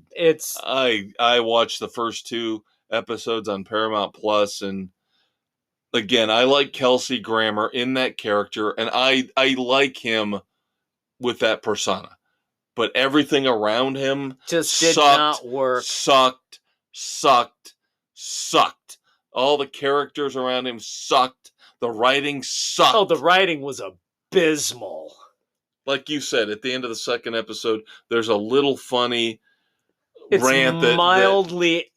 watched the first 2 episodes on Paramount Plus, and again, I like Kelsey Grammer in that character, and I like him with that persona. But everything around him just did not work. Sucked. All the characters around him sucked. The writing sucked. Oh, the writing was abysmal. Like you said, at the end of the second episode, there's a little funny rant that mildly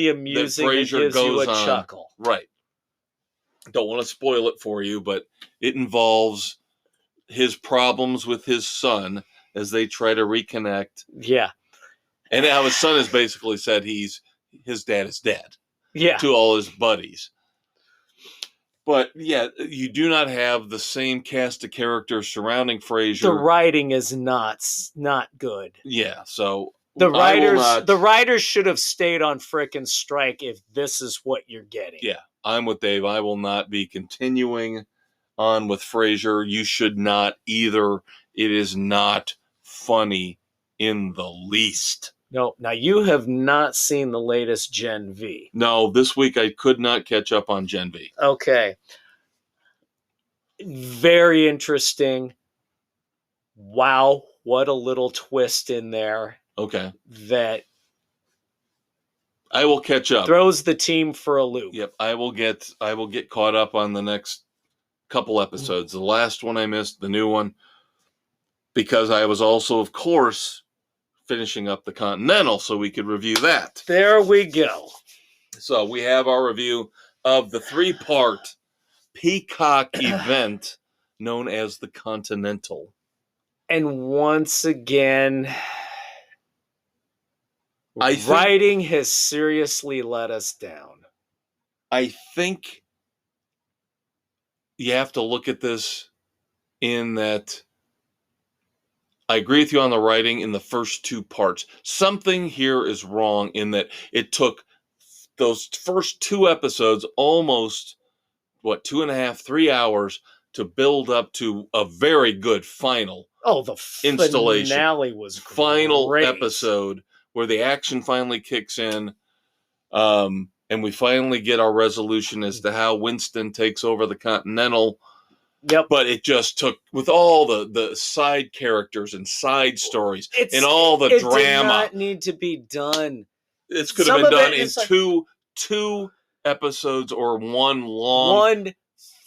amusing and gives you a chuckle. Right. Don't want to spoil it for you, but it involves his problems with his son as they try to reconnect. Yeah. And how his son has basically said his dad is dead. Yeah. To all his buddies. But yeah, you do not have the same cast of characters surrounding Frasier. The writing is not good. Yeah, so the writers should have stayed on frickin' strike if this is what you're getting. Yeah, I'm with Dave. I will not be continuing on with Frasier. You should not either. It is not funny in the least. No, now you have not seen the latest Gen V. No, this week I could not catch up on Gen V. Okay. Very interesting. Wow, what a little twist in there. Okay. That I will catch up. Throws the team for a loop. Yep, I will get caught up on the next couple episodes. The last one I missed, the new one, because I was also, of course, finishing up the Continental so we could review that. There we go. So we have our review of the 3-part Peacock event known as the Continental. And once again, writing has seriously let us down. I think you have to look at this in that I agree with you on the writing in the first two parts. Something here is wrong in that it took those first two episodes almost, 2.5, 3 hours to build up to a very good final the installation. finale was Final great. episode where the action finally kicks in. And we finally get our resolution as to how Winston takes over the Continental. Yep. But it just took, with all the side characters and side stories and all the drama. It did not need to be done. This could have been done in two episodes or one long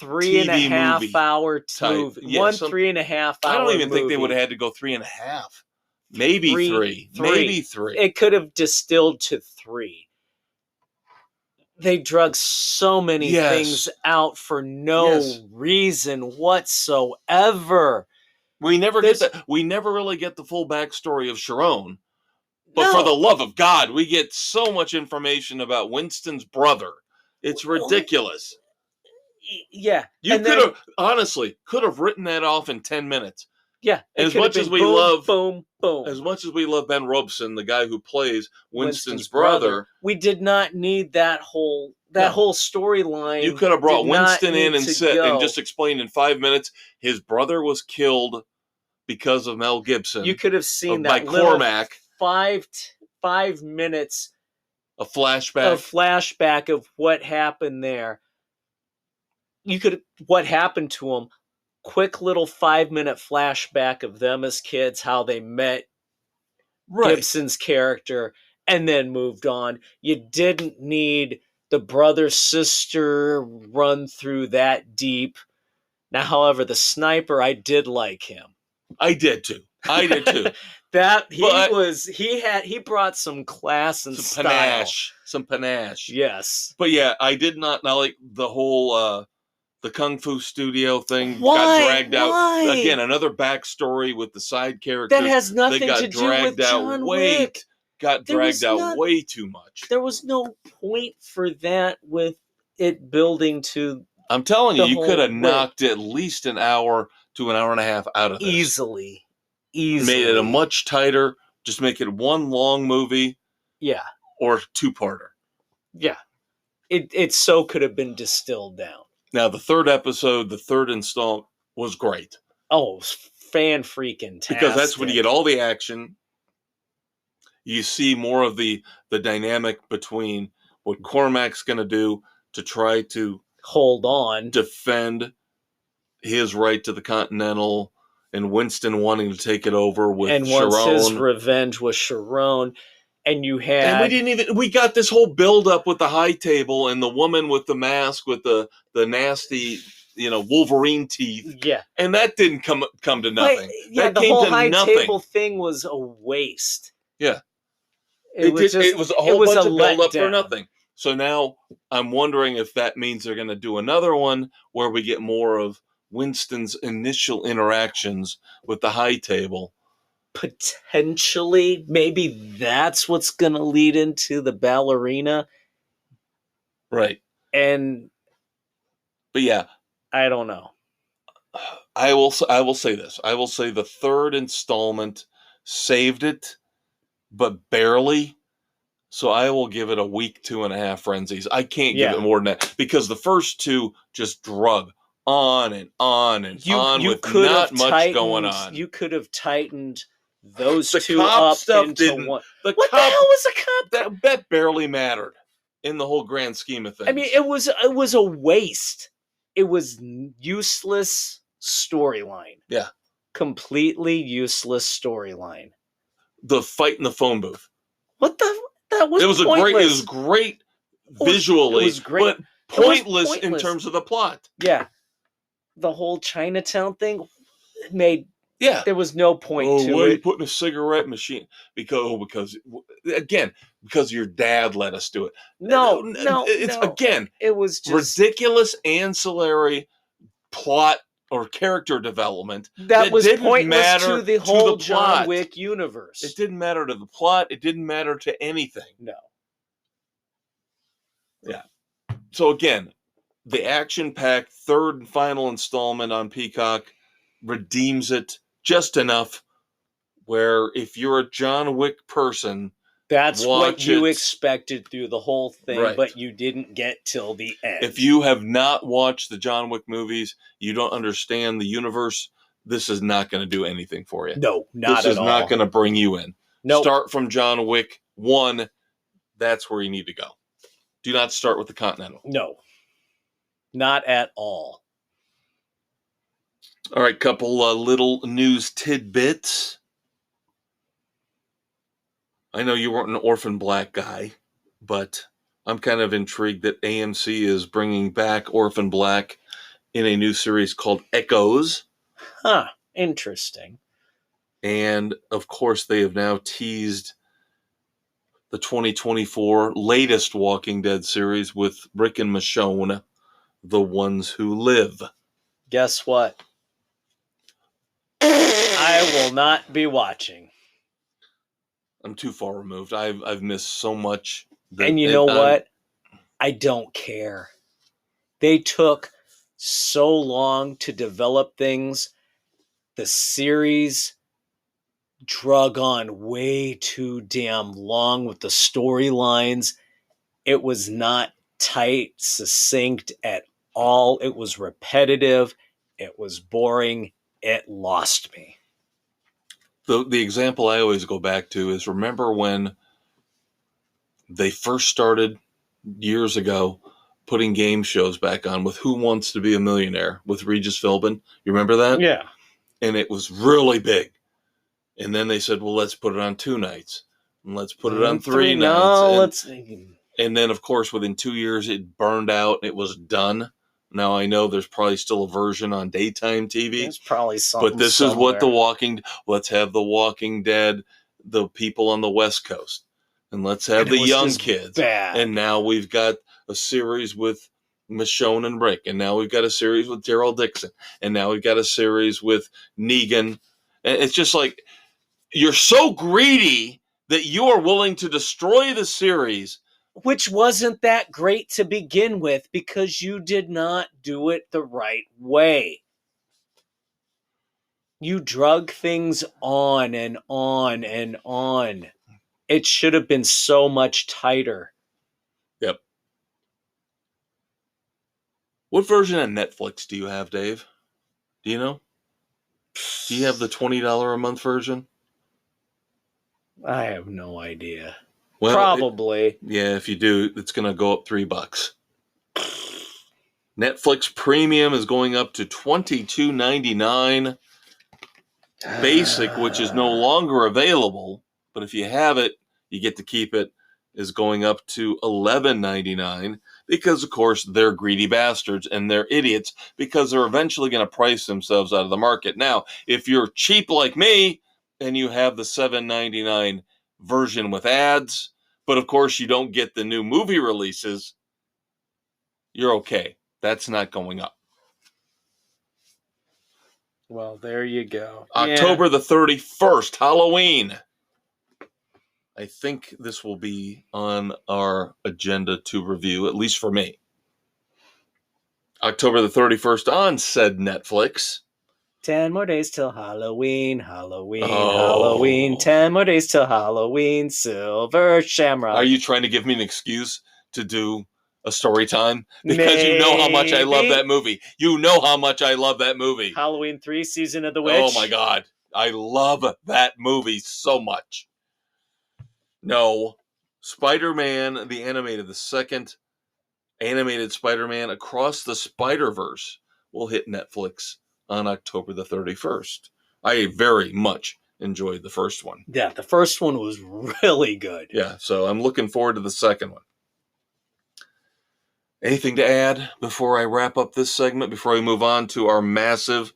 3.5 hour movie. Yeah, 3.5 hour I don't even movie. think they would have had to go 3.5. Maybe three. Maybe three. It could have distilled to 3. They drug so many things out for no reason whatsoever. We never really get the full backstory of Sharon. But for the love of God, we get so much information about Winston's brother. It's ridiculous. Yeah. You could have written that off in 10 minutes. Yeah. As much as we love boom. As much as we love Ben Robson, the guy who plays Winston's brother, we did not need that whole storyline. You could have brought Winston in and just explained in 5 minutes his brother was killed because of Mel Gibson. You could have seen that by Cormac. 5 minutes a flashback of what happened there. What happened to him. Quick little 5-minute flashback of them as kids, how they met Gibson's character, and then moved on. You didn't need the brother-sister run through that deep. Now, however, the sniper, I did like him. I did too. He brought some class and style. Some panache. Yes. But yeah, I did not like the whole the Kung Fu Studio thing. Got dragged out. Again, another backstory with the side characters. That has nothing to do with John Wick. Got dragged out way too much. There was no point for that with it building to... I'm telling you, you could have knocked at least an hour to an hour and a half out of this. Easily. Made it a much tighter, just make it one long movie. Yeah. Or two-parter. Yeah. It so could have been distilled down. Now, the third episode, the third installment, was great. Oh, it was fan-freaking-tastic. Because that's when you get all the action. You see more of the dynamic between what Cormac's going to do to try to hold on, defend his right to the Continental, and Winston wanting to take it over with Sharon. And wants his revenge with Sharon. And we got this whole build up with the high table and the woman with the mask with the nasty, Wolverine teeth. Yeah. And that didn't come to nothing. The whole high table thing was a waste. Yeah. It was a whole bunch of build up for nothing. So now I'm wondering if that means they're going to do another one where we get more of Winston's initial interactions with the high table. Potentially, maybe that's what's going to lead into the ballerina. Right. But yeah. I don't know. I will say this. I will say the third installment saved it, but barely. So I will give it a week, 2.5 frenzies. I can't give it more than that because the first two just drug on and on and on with not much going on. You could have tightened those two up into one. What the hell was a cop? That barely mattered in the whole grand scheme of things. I mean, it was a waste. It was useless storyline. Yeah. Completely useless storyline. The fight in the phone booth. What the? That was pointless. It was great visually, it was great. But pointless in terms of the plot. Yeah. The whole Chinatown thing made... Yeah. There was no point to it. Why are you putting a cigarette machine? Because your dad let us do it. No. Again, it was just ridiculous ancillary plot or character development that was pointless to the whole John Wick universe. It didn't matter to the plot. It didn't matter to anything. No. Yeah. So again, the action-packed third and final installment on Peacock redeems it just enough where if you're a John Wick person, That's what watch you it. expected through the whole thing, Right. but you didn't get till the end. If you have not watched the John Wick movies, you don't understand the universe, this is not going to do anything for you. No, not This at is all. not going to bring you in. Nope. Start from John Wick 1. That's where you need to go. Do not start with the Continental. No, not at all. All right, couple little news tidbits. I know you weren't an Orphan Black guy, but I'm kind of intrigued that AMC is bringing back Orphan Black in a new series called Echoes. Huh, interesting. And, of course, they have now teased the 2024 latest Walking Dead series with Rick and Michonne, The Ones Who Live. Guess what? I will not be watching. I'm too far removed. I've missed so much. And you know what? I don't care. They took so long to develop things. The series drug on way too damn long with the storylines. It was not tight, succinct at all. It was repetitive. It was boring. It lost me. The example I always go back to is, remember when they first started years ago putting game shows back on with Who Wants to Be a Millionaire with Regis Philbin? You remember that? Yeah. And it was really big. And then they said, well, let's put it on 2 nights. And let's put it on 3 nights. No, let's. And then, of course, within 2 years, it burned out. It was done. Now, I know there's probably still a version on daytime TV. There's probably something. But this is what let's have The Walking Dead, the people on the West Coast. And let's have the young kids. Bad. And now we've got a series with Michonne and Rick. And now we've got a series with Daryl Dixon. And now we've got a series with Negan. And it's just like, you're so greedy that you are willing to destroy the series. Which wasn't that great to begin with because you did not do it the right way. You drug things on and on and on. It should have been so much tighter. Yep. What version of Netflix do you have, Dave? Do you know? Do you have the $20 a month version? I have no idea. Well, probably. Yeah, if you do, it's going to go up $3. Netflix Premium is going up to $22.99. Basic, which is no longer available, but if you have it, you get to keep it, is going up to $11.99 because, of course, they're greedy bastards and they're idiots because they're eventually going to price themselves out of the market. Now, if you're cheap like me and you have the $7.99 version with ads, but of course you don't get the new movie releases, you're okay. That's not going up. Well, there you go. October the 31st, Halloween. I think this will be on our agenda to review, at least for me. October the 31st on said Netflix. 10 more days till Halloween, Halloween. 10 more days till Halloween, Silver Shamrock. Are you trying to give me an excuse to do a story time? Because you know how much I love that movie. You know how much I love that movie. Halloween 3, Season of the Witch. Oh my God. I love that movie so much. No. Spider-Man, the animated, the second animated Spider-Man Across the Spider-Verse will hit Netflix on October the 31st. I very much enjoyed the first one. Yeah, the first one was really good. Yeah, so I'm looking forward to the second one. Anything to add before I wrap up this segment, before we move on to our massive,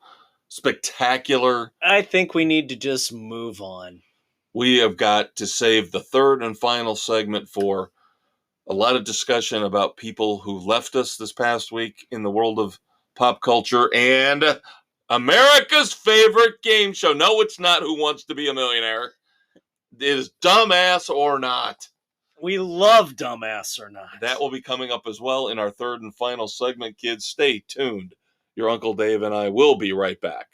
spectacular... I think we need to just move on. We have got to save the third and final segment for a lot of discussion about people who left us this past week in the world of pop culture and America's favorite game show. No, it's not Who Wants to Be a Millionaire. It is Dumbass or Not. We love Dumbass or Not. That will be coming up as well in our third and final segment, kids. Stay tuned. Your Uncle Dave and I will be right back.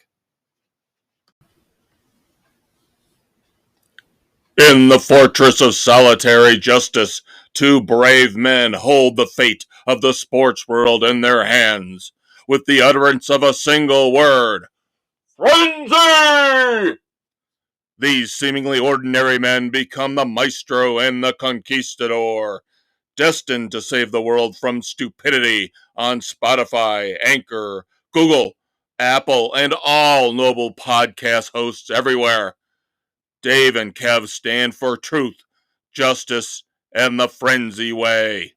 In the fortress of solitary justice, two brave men hold the fate of the sports world in their hands, with the utterance of a single word: Frenzy! These seemingly ordinary men become the Maestro and the Conquistador, destined to save the world from stupidity on Spotify, Anchor, Google, Apple, and all noble podcast hosts everywhere. Dave and Kev stand for truth, justice, and the frenzy way.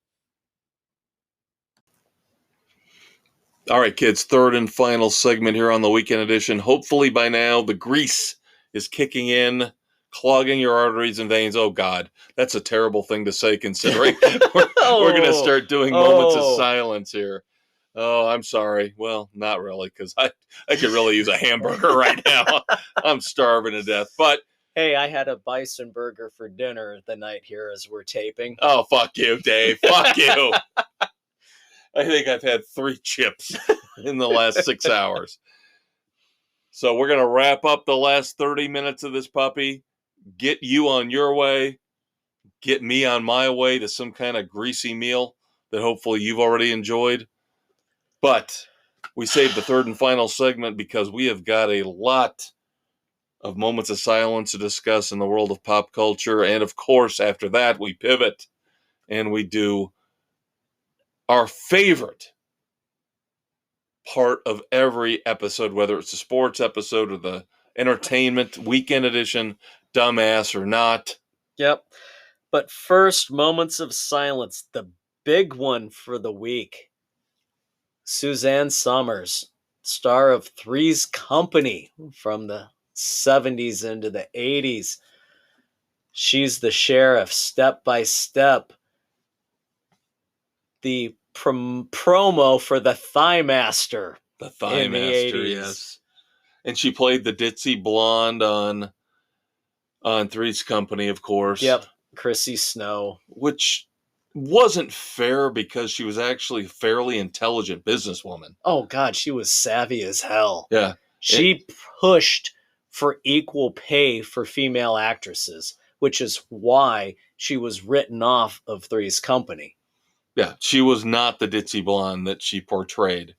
All right, kids, third and final segment here on the weekend edition. Hopefully by now the grease is kicking in, clogging your arteries and veins. Oh, God, that's a terrible thing to say considering we're going to start doing moments of silence here. Oh, I'm sorry. Well, not really, because I could really use a hamburger right now. I'm starving to death. But hey, I had a bison burger for dinner the night here as we're taping. Oh, fuck you, Dave. Fuck you. I think I've had 3 chips in the last 6 hours. So we're going to wrap up the last 30 minutes of this puppy, get you on your way, get me on my way to some kind of greasy meal that hopefully you've already enjoyed. But we saved the third and final segment because we have got a lot of moments of silence to discuss in the world of pop culture. And of course, after that, we pivot and we do our favorite part of every episode, whether it's a sports episode or the entertainment weekend edition, dumbass or not. Yep. But first, moments of silence. The big one for the week. Suzanne Summers, star of Three's Company from the 70s into the 80s. She's the sheriff, Step by Step. The promo for the Thigh Master. The Thigh Master, yes. And she played the ditzy blonde on Three's Company, of course. Yep, Chrissy Snow. Which wasn't fair because she was actually a fairly intelligent businesswoman. Oh, God, she was savvy as hell. Yeah. She pushed for equal pay for female actresses, which is why she was written off of Three's Company. Yeah, she was not the ditzy blonde that she portrayed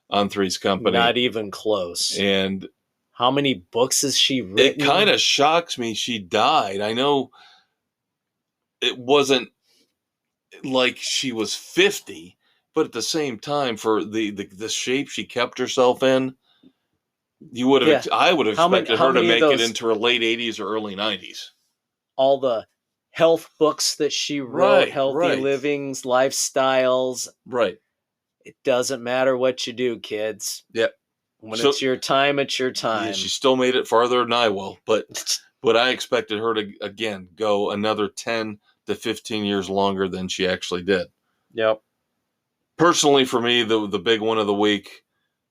on Three's Company. Not even close. And how many books has she written? It kind of shocks me she died. I know it wasn't like she was 50, but at the same time, for the shape she kept herself in, you would have. Yeah. I would have expected her to make it into her late 80s or early 90s. All the health books that she wrote, healthy livings, lifestyles. Right. It doesn't matter what you do, kids. Yep. When it's your time, it's your time. Yeah, she still made it farther than I will, but I expected her to, again, go another 10 to 15 years longer than she actually did. Yep. Personally, for me, the big one of the week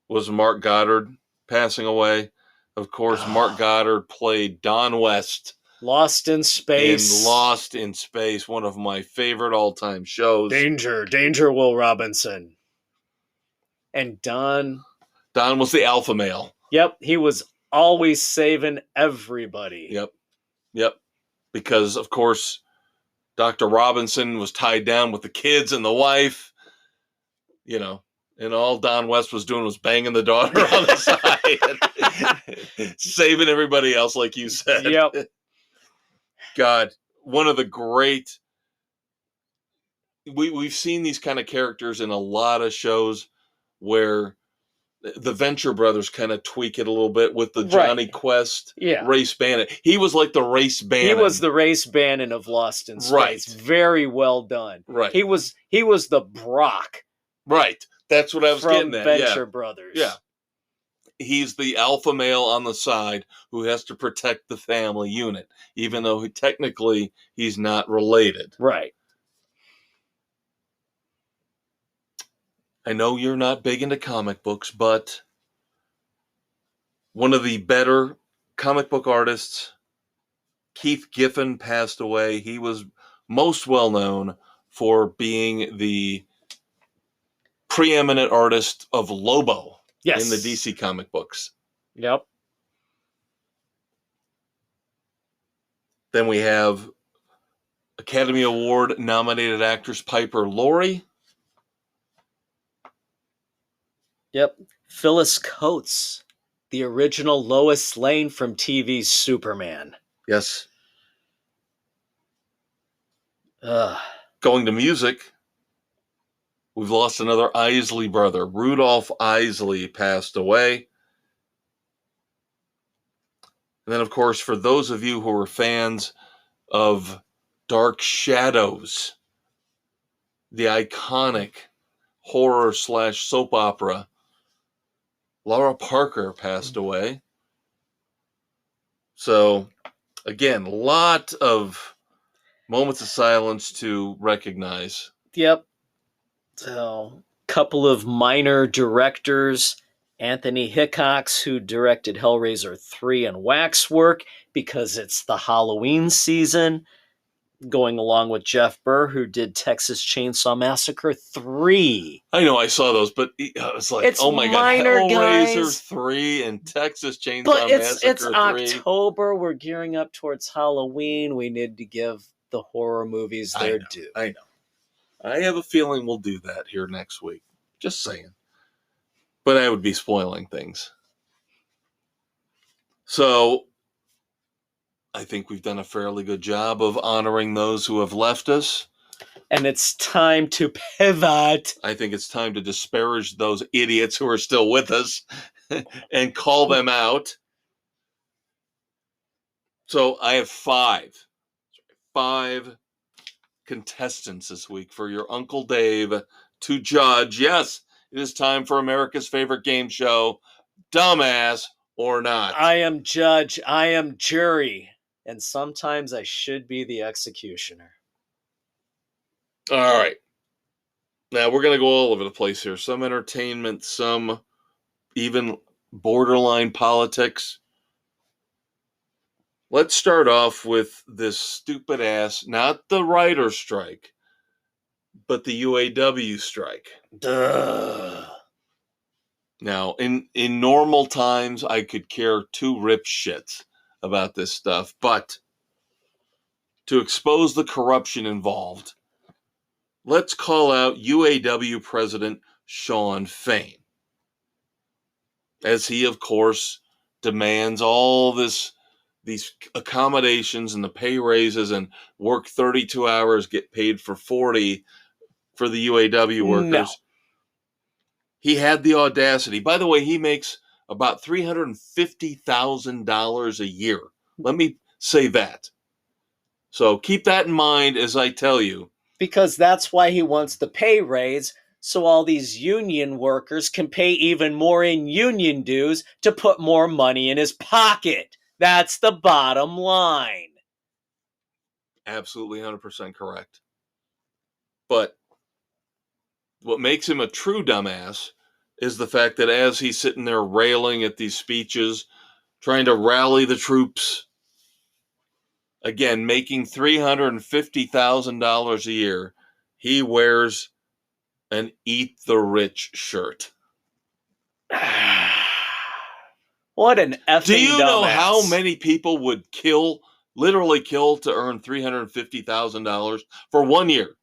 was Mark Goddard passing away. Of course, Mark Goddard played Don West. Lost in Space. In Lost in Space, one of my favorite all-time shows. Danger, Will Robinson. And Don was the alpha male. Yep, he was always saving everybody. Yep. Because, of course, Dr. Robinson was tied down with the kids and the wife, and all Don West was doing was banging the daughter on the side, saving everybody else, like you said. Yep. God, one of the great. We've seen these kind of characters in a lot of shows where the Venture Brothers kind of tweak it a little bit with the Johnny Quest, Race Bannon. He was like the Race Bannon. He was the Race Bannon of Lost in Space. Right. Very well done. Right. He was the Brock. Right. That's what I was getting at. From Venture Brothers. Yeah. He's the alpha male on the side who has to protect the family unit, even though technically he's not related. Right. I know you're not big into comic books, but one of the better comic book artists, Keith Giffen, passed away. He was most well known for being the preeminent artist of Lobo in the DC comic books. Yep. Then we have Academy Award nominated actress Piper Laurie. Yep. Phyllis Coates, the original Lois Lane from TV's Superman. Yes. Ugh. Going to music, we've lost another Isley brother. Rudolph Isley passed away. And then, of course, for those of you who are fans of Dark Shadows, the iconic horror / soap opera, Laura Parker passed away. So, again, a lot of moments of silence to recognize. Yep. So, couple of minor directors. Anthony Hickox, who directed Hellraiser 3 and Waxwork because it's the Halloween season, going along with Jeff Burr, who did Texas Chainsaw Massacre 3. I know I saw those, but it was like, It's oh my minor, God, Hellraiser guys. 3 and Texas Chainsaw But it's Massacre 3. October. We're gearing up towards Halloween. We need to give the horror movies their due. I know. I have a feeling we'll do that here next week. Just saying. But I would be spoiling things. So, I think we've done a fairly good job of honoring those who have left us. And it's time to pivot. I think it's time to disparage those idiots who are still with us and call them out. So I have five contestants this week for your Uncle Dave to judge. Yes, it is time for America's favorite game show, Dumbass or Not. I am judge. I am jury. And sometimes I should be the executioner. All right. Now we're going to go all over the place here. Some entertainment, some even borderline politics. Let's start off with this stupid ass, not the writer's strike, but the UAW strike. Duh. Now, in normal times, I could care two rip shits about this stuff, but to expose the corruption involved, let's call out UAW President Shawn Fain, as he, of course, demands all these accommodations and the pay raises and work 32 hours, get paid for 40 for the UAW workers. No. He had the audacity. By the way, he makes about $350,000 a year. Let me say that. So keep that in mind as I tell you. Because that's why he wants the pay raise, so all these union workers can pay even more in union dues to put more money in his pocket. That's the bottom line. Absolutely 100% correct. But what makes him a true dumbass is the fact that as he's sitting there railing at these speeches, trying to rally the troops, again, making $350,000 a year, he wears an Eat the Rich shirt. What an effing Do you know dumbass. how many people would literally kill to earn $350,000 for 1 year?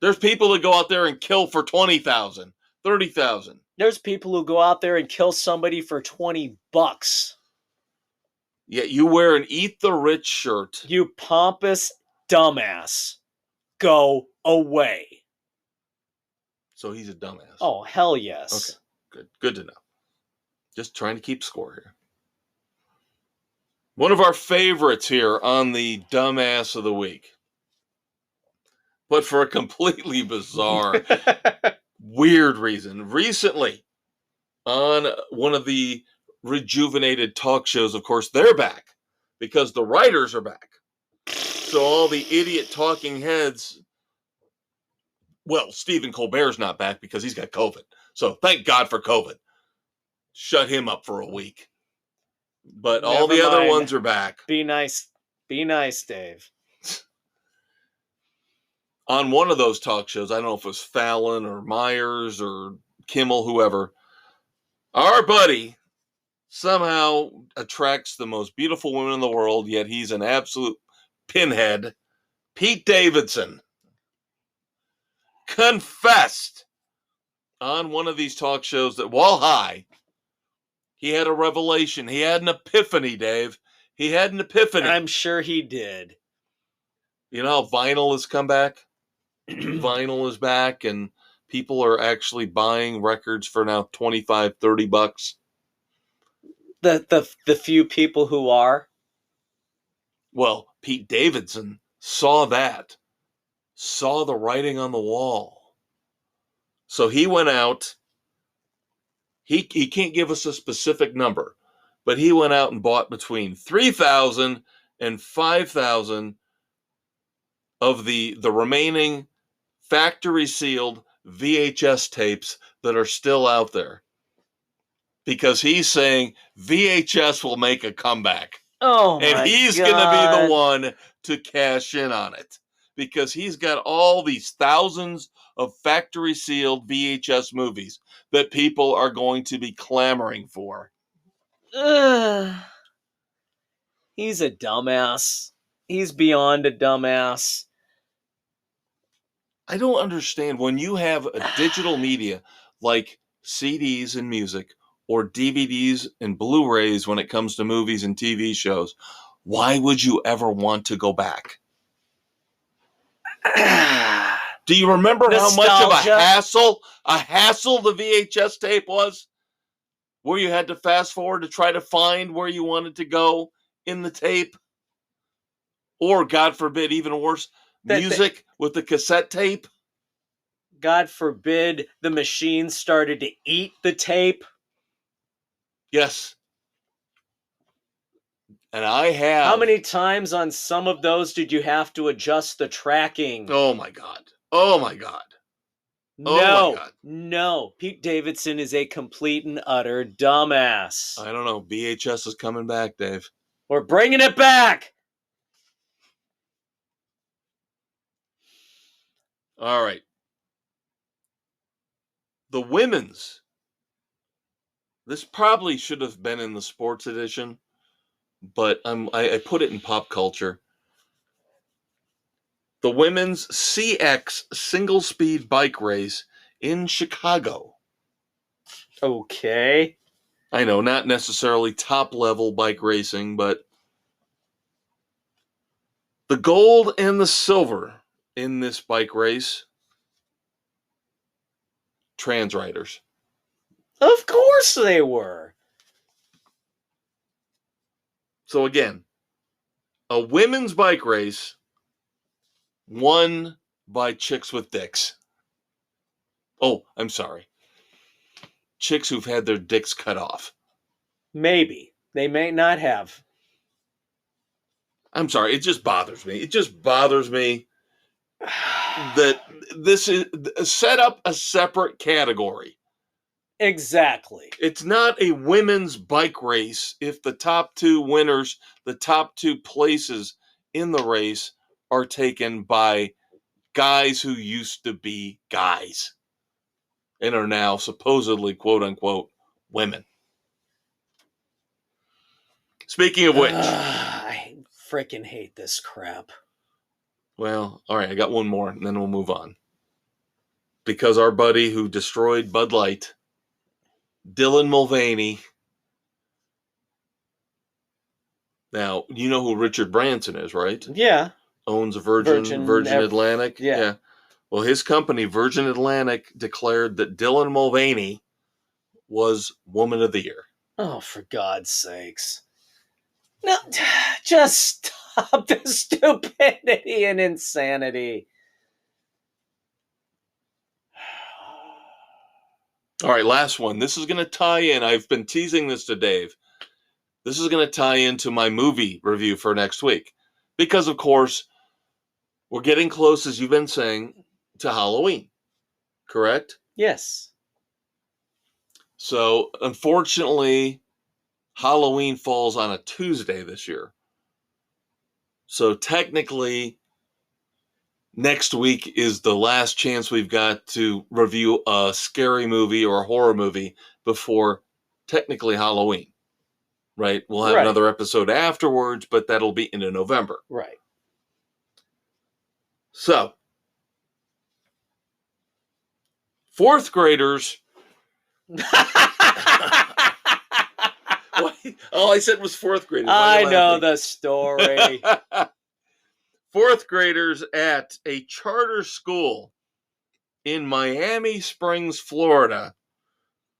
There's people that go out there and kill for $20,000, $30,000. There's people who go out there and kill somebody for $20. Yet you wear an Eat the Rich shirt. You pompous dumbass. Go away. So he's a dumbass. Oh, hell yes. Okay, good to know. Just trying to keep score here. One of our favorites here on the Dumbass of the Week. But for a completely bizarre, weird reason. Recently, on one of the rejuvenated talk shows, of course, they're back because the writers are back. So all the idiot talking heads, well, Stephen Colbert's not back because he's got COVID. So thank God for COVID. Shut him up for a week. But all the other ones are back. Be nice. Be nice, Dave. On one of those talk shows, I don't know if it was Fallon or Myers or Kimmel, whoever, our buddy somehow attracts the most beautiful women in the world, yet he's an absolute pinhead. Pete Davidson confessed on one of these talk shows that while high, he had a revelation. He had an epiphany, Dave. He had an epiphany. I'm sure he did. You know how vinyl has come back? Vinyl is back, and people are actually buying records for now $25-$30. The few people who are. Well, Pete Davidson saw that, saw the writing on the wall. So he went out. He can't give us a specific number, but he went out and bought between 3,000 and 5,000 of the remaining factory sealed VHS tapes that are still out there. Because he's saying VHS will make a comeback. Oh my and he's going to be the one to cash in on it. Because he's got all these thousands of factory sealed VHS movies that people are going to be clamoring for. He's a dumbass. He's beyond a dumbass. I don't understand when you have a digital media like CDs and music or DVDs and Blu-rays when it comes to movies and TV shows, why would you ever want to go back? Do you remember Nostalgia? how much of a hassle the VHS tape was? Where you had to fast forward to try to find where you wanted to go in the tape? Or, God forbid, even worse, music with the cassette tape? God forbid the machine started to eat the tape. Yes. And I have... How many times on some of those did you have to adjust the tracking? Oh, my God. Oh, my God. No. Pete Davidson is a complete and utter dumbass. I don't know. VHS is coming back, Dave. We're bringing it back. All right. The women's. This probably should have been in the sports edition, but I put it in pop culture. The women's CX single-speed bike race in Chicago. Okay. I know, not necessarily top-level bike racing, but the gold and the silver in this bike race, trans riders. Of course they were. So again, a women's bike race won by chicks with dicks. Oh, I'm sorry. Chicks who've had their dicks cut off. Maybe. They may not have. I'm sorry. It just bothers me. It just bothers me that this is set up a separate category. Exactly. It's not a women's bike race if the top two winners, the top two places in the race are taken by guys who used to be guys and are now supposedly, quote unquote, women. Speaking of which, I freaking hate this crap. well, all right, I got one more and then we'll move on. Because our buddy who destroyed Bud Light, Dylan Mulvaney. Now, you know who Richard Branson is, right? Yeah. Owns a Virgin Atlantic. Yeah. Well, his company, Virgin Atlantic, declared that Dylan Mulvaney was Woman of the Year. Oh, for God's sakes. No, just stop the stupidity and insanity. All right, last one. This is going to tie in. I've been teasing this to Dave. This is going to tie into my movie review for next week. Because, of course, we're getting close, as you've been saying, to Halloween. Correct? Yes. So, unfortunately, Halloween falls on a Tuesday this year. So, technically, next week is the last chance we've got to review a scary movie or a horror movie before technically Halloween. right? We'll have Right. another episode afterwards, but that'll be into November. Right. So, fourth graders. All I said was fourth graders. I know the story. Fourth graders at a charter school in Miami Springs, Florida.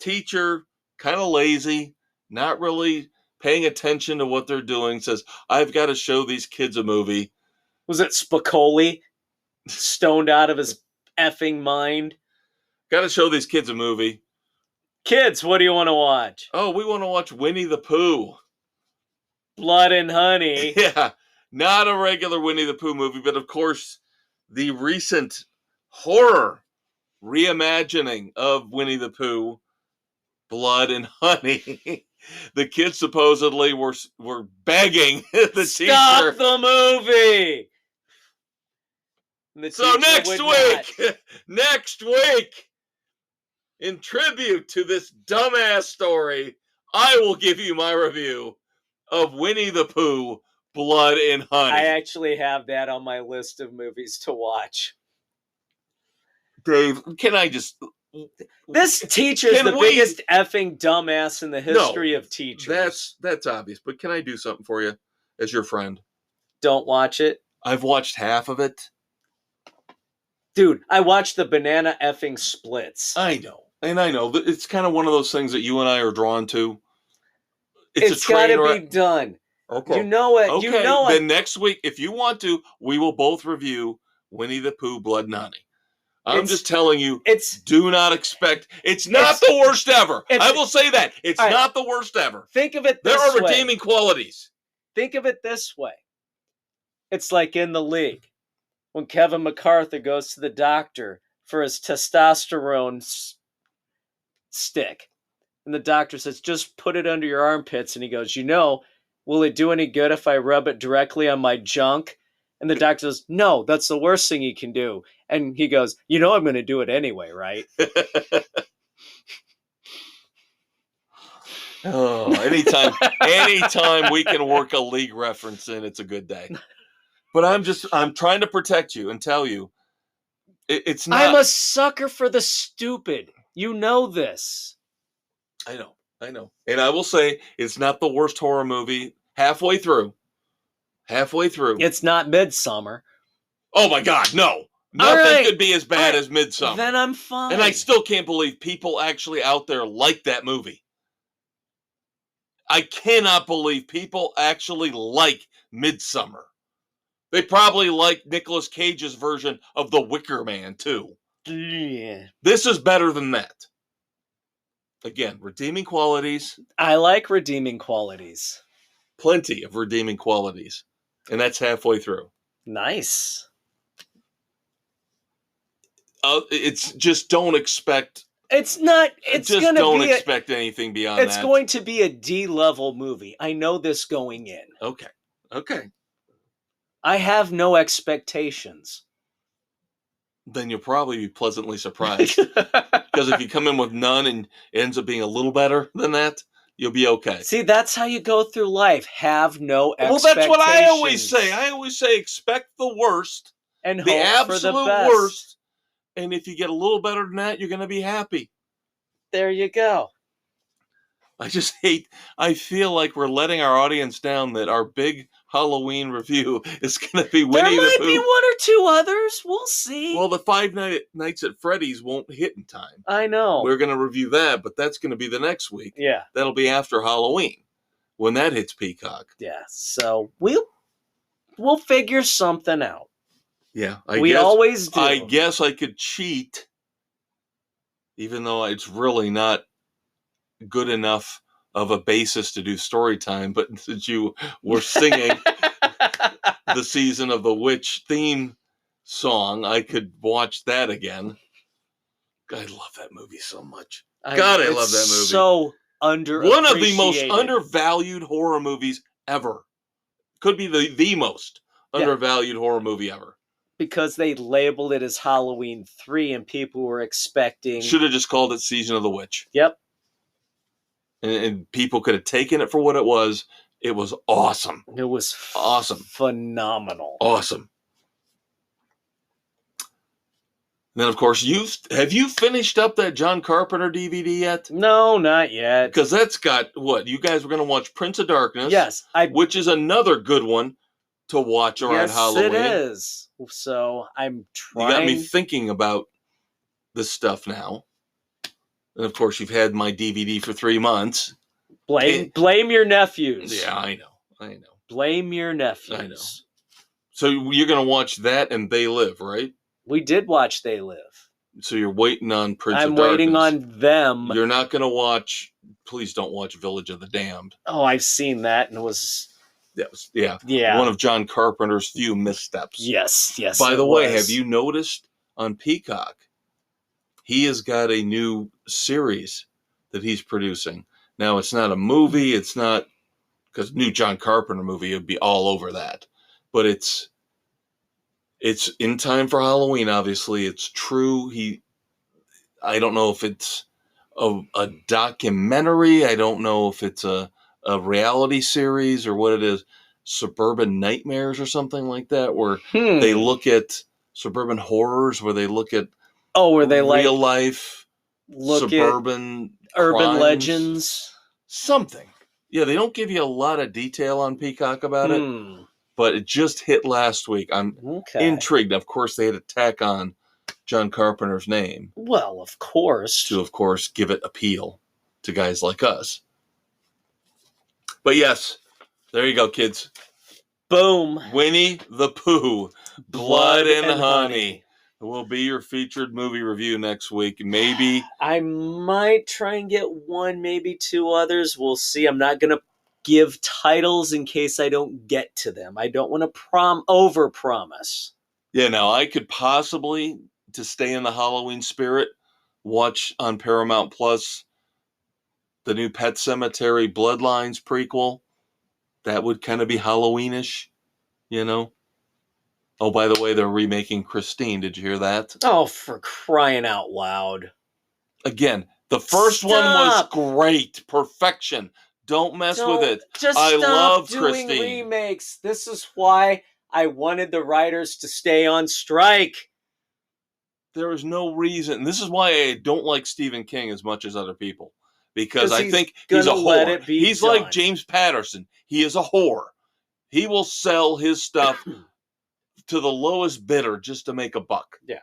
Teacher, kind of lazy, not really paying attention to what they're doing, says, I've got to show these kids a movie. Was it Spicoli? Stoned out of his effing mind? Got to show these kids a movie. Kids, what do you want to watch? Oh, we want to watch Winnie the Pooh. Blood and Honey. Yeah, not a regular Winnie the Pooh movie, but of course, the recent horror reimagining of Winnie the Pooh, Blood and Honey. The kids supposedly were begging the Stop teacher. the movie! So next week, in tribute to this dumbass story, I will give you my review of Winnie the Pooh, Blood and Honey. I actually have that on my list of movies to watch. Dave, can I just... This teacher's the biggest effing dumbass in the history of teachers. That's obvious, but can I do something for you as your friend? Don't watch it. I've watched half of it. Dude, I watched the Banana effing Splits. I know. And I know. It's kind of one of those things that you and I are drawn to. It's got to be done. Okay. You know it. Okay. You know Then next week, if you want to, we will both review Winnie the Pooh, Blood and Honey. I'm just telling you, do not expect. It's not the worst ever. I will say that. It's not the worst ever. Think of it this way. There are redeeming qualities. Think of it this way. It's like in The League. When Kevin McCarthy goes to the doctor for his testosterone stick. And the doctor says, just put it under your armpits. And he goes, will it do any good if I rub it directly on my junk? And the doctor says, no, that's the worst thing you can do. And he goes, I'm going to do it anyway, right? Oh, anytime we can work a League reference in, it's a good day. But I'm trying to protect you and tell you, it's not. I'm a sucker for the stupid. You know this. I know. And I will say, it's not the worst horror movie halfway through. It's not Midsummer. Oh my God, no. Nothing could be as bad as Midsummer. Then I'm fine. And I still can't believe people actually out there like that movie. I cannot believe people actually like Midsummer. They probably like Nicolas Cage's version of The Wicker Man, too. Yeah. This is better than that. Again, redeeming qualities. I like redeeming qualities. Plenty of redeeming qualities. And that's halfway through. Nice. It's just don't expect. It's not. It's just gonna don't be expect anything beyond that. It's going to be a D-level movie. I know this going in. Okay. I have no expectations. Then you'll probably be pleasantly surprised. Because if you come in with none and it ends up being a little better than that, you'll be okay. See, that's how you go through life. Have no expectations. Well, that's what I always say. I always say expect the worst. And the hope absolute for the best. worst. And if you get a little better than that, you're going to be happy. There you go. I feel like we're letting our audience down that our big Halloween review is going to be Winnie the Pooh. There might be one or two others. We'll see. Well, the Five Nights at Freddy's won't hit in time. I know. We're going to review that, but that's going to be the next week. Yeah. That'll be after Halloween when that hits Peacock. Yeah, so we'll figure something out. Yeah, we always do. I guess I could cheat, even though it's really not good enough of a basis to do story time. But since you were singing the Season of the Witch theme song, I could watch that again. I love that movie so much. I love that movie. So underappreciated. One of the most undervalued horror movies ever. Could be the most undervalued horror movie ever. Because they labeled it as Halloween 3 and people were expecting... Should have just called it Season of the Witch. Yep. and people could have taken it for what it was. It was awesome. It was awesome. Phenomenal. Awesome. And then, of course, have you finished up that John Carpenter DVD yet? No, not yet. Because that's got, what, you guys were going to watch Prince of Darkness. Yes. Which is another good one to watch around Halloween. Yes, it is. So I'm trying. You got me thinking about this stuff now. And, of course, you've had my DVD for 3 months. Blame your nephews. Yeah, I know. Blame your nephews. I know. So you're going to watch that and They Live, right? We did watch They Live. So you're waiting on Prince of Darkness. I'm waiting on them. You're not going to watch... Please don't watch Village of the Damned. Oh, I've seen that, and it was... Yeah. One of John Carpenter's few missteps. Yes. By the way, have you noticed on Peacock, he has got a new series that he's producing. Now, it's not a movie. It's not... Because new John Carpenter movie would be all over that. But it's in time for Halloween, obviously. It's true. I don't know if it's a documentary. I don't know if it's a reality series or what it is. Suburban Nightmares or something like that, where they look at suburban horrors, where they look at real life suburban urban crimes. Legends. Something. Yeah, they don't give you a lot of detail on Peacock about it. But it just hit last week. I'm intrigued. Of course, they had to tack on John Carpenter's name. Well, of course. To, of course, give it appeal to guys like us. But yes, there you go, kids. Boom. Winnie the Pooh, Blood and Honey. Will be your featured movie review next week. Maybe. I might try and get one, maybe 2 others. We'll see. I'm not going to give titles in case I don't get to them. I don't want to over-promise. Yeah, now I could possibly, to stay in the Halloween spirit, watch on Paramount Plus the new Pet Sematary Bloodlines prequel. That would kind of be Halloweenish, you know? Oh, by the way, they're remaking Christine. Did you hear that? Oh, for crying out loud. Again, the first one was great. Perfection. Don't mess with it. I love doing remakes. This is why I wanted the writers to stay on strike. There is no reason. This is why I don't like Stephen King as much as other people. Because I think he's a whore. He's like James Patterson. He is a whore. He will sell his stuff to the lowest bidder just to make a buck. Yeah.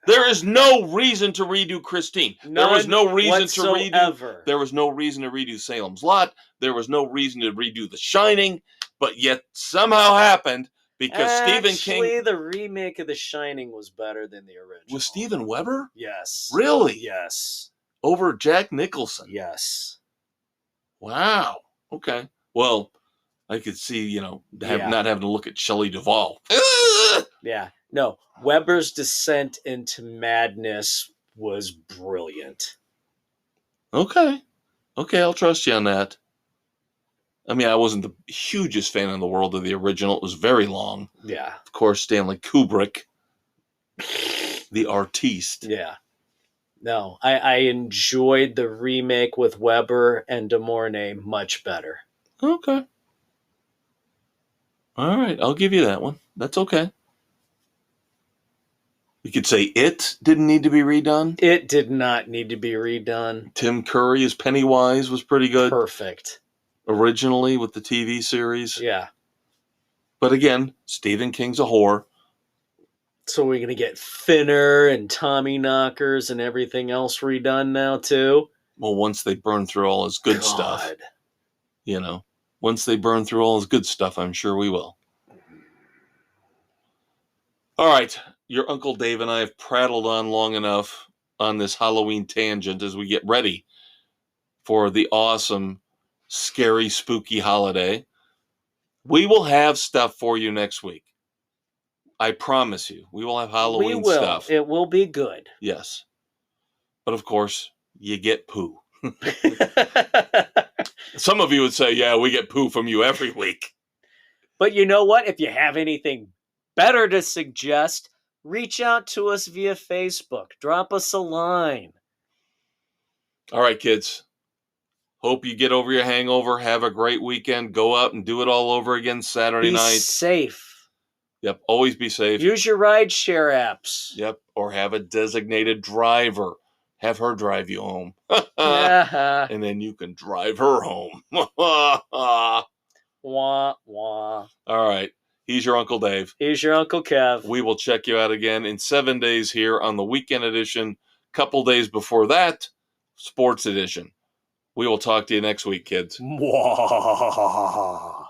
There is no reason to redo Christine. There was no reason whatsoever. There was no reason to redo Salem's Lot. There was no reason to redo The Shining, but yet somehow happened because Stephen King. Actually, the remake of The Shining was better than the original. Was Steven Weber? Yes. Really? Yes. Over Jack Nicholson? Yes. Wow. Okay. Well, I could see, not having to look at Shelley Duvall. Yeah. No, Weber's descent into madness was brilliant. Okay, I'll trust you on that. I mean, I wasn't the hugest fan in the world of the original. It was very long. Yeah. Of course, Stanley Kubrick, the artiste. Yeah. No, I enjoyed the remake with Weber and De Mornay much better. Okay. All right, I'll give you that one. That's okay. You could say It didn't need to be redone. It did not need to be redone. Tim Curry as Pennywise was pretty good. Perfect. Originally with the TV series. Yeah. But again, Stephen King's a whore. So we're going to get Thinner and Tommy Knockers and everything else redone now too? Well, once they burn through all his good stuff. Once they burn through all his good stuff, I'm sure we will. All right. Your Uncle Dave and I have prattled on long enough on this Halloween tangent as we get ready for the awesome, scary, spooky holiday. We will have stuff for you next week. I promise you. We will have Halloween stuff. It will be good. Yes. But of course, you get poo. Some of you would say, yeah, we get poo from you every week. But you know what? If you have anything better to suggest, reach out to us via Facebook. Drop us a line. All right, kids. Hope you get over your hangover. Have a great weekend. Go out and do it all over again Saturday Be night. safe. Yep. Always be safe. Use your rideshare apps. Yep. Or have a designated driver. Have her drive you home. Uh-huh. And then you can drive her home. Wah, wah. All right. He's your Uncle Dave. Here's your Uncle Kev. We will check you out again in 7 days here on the weekend edition. Couple days before that, sports edition. We will talk to you next week, kids. Mwah.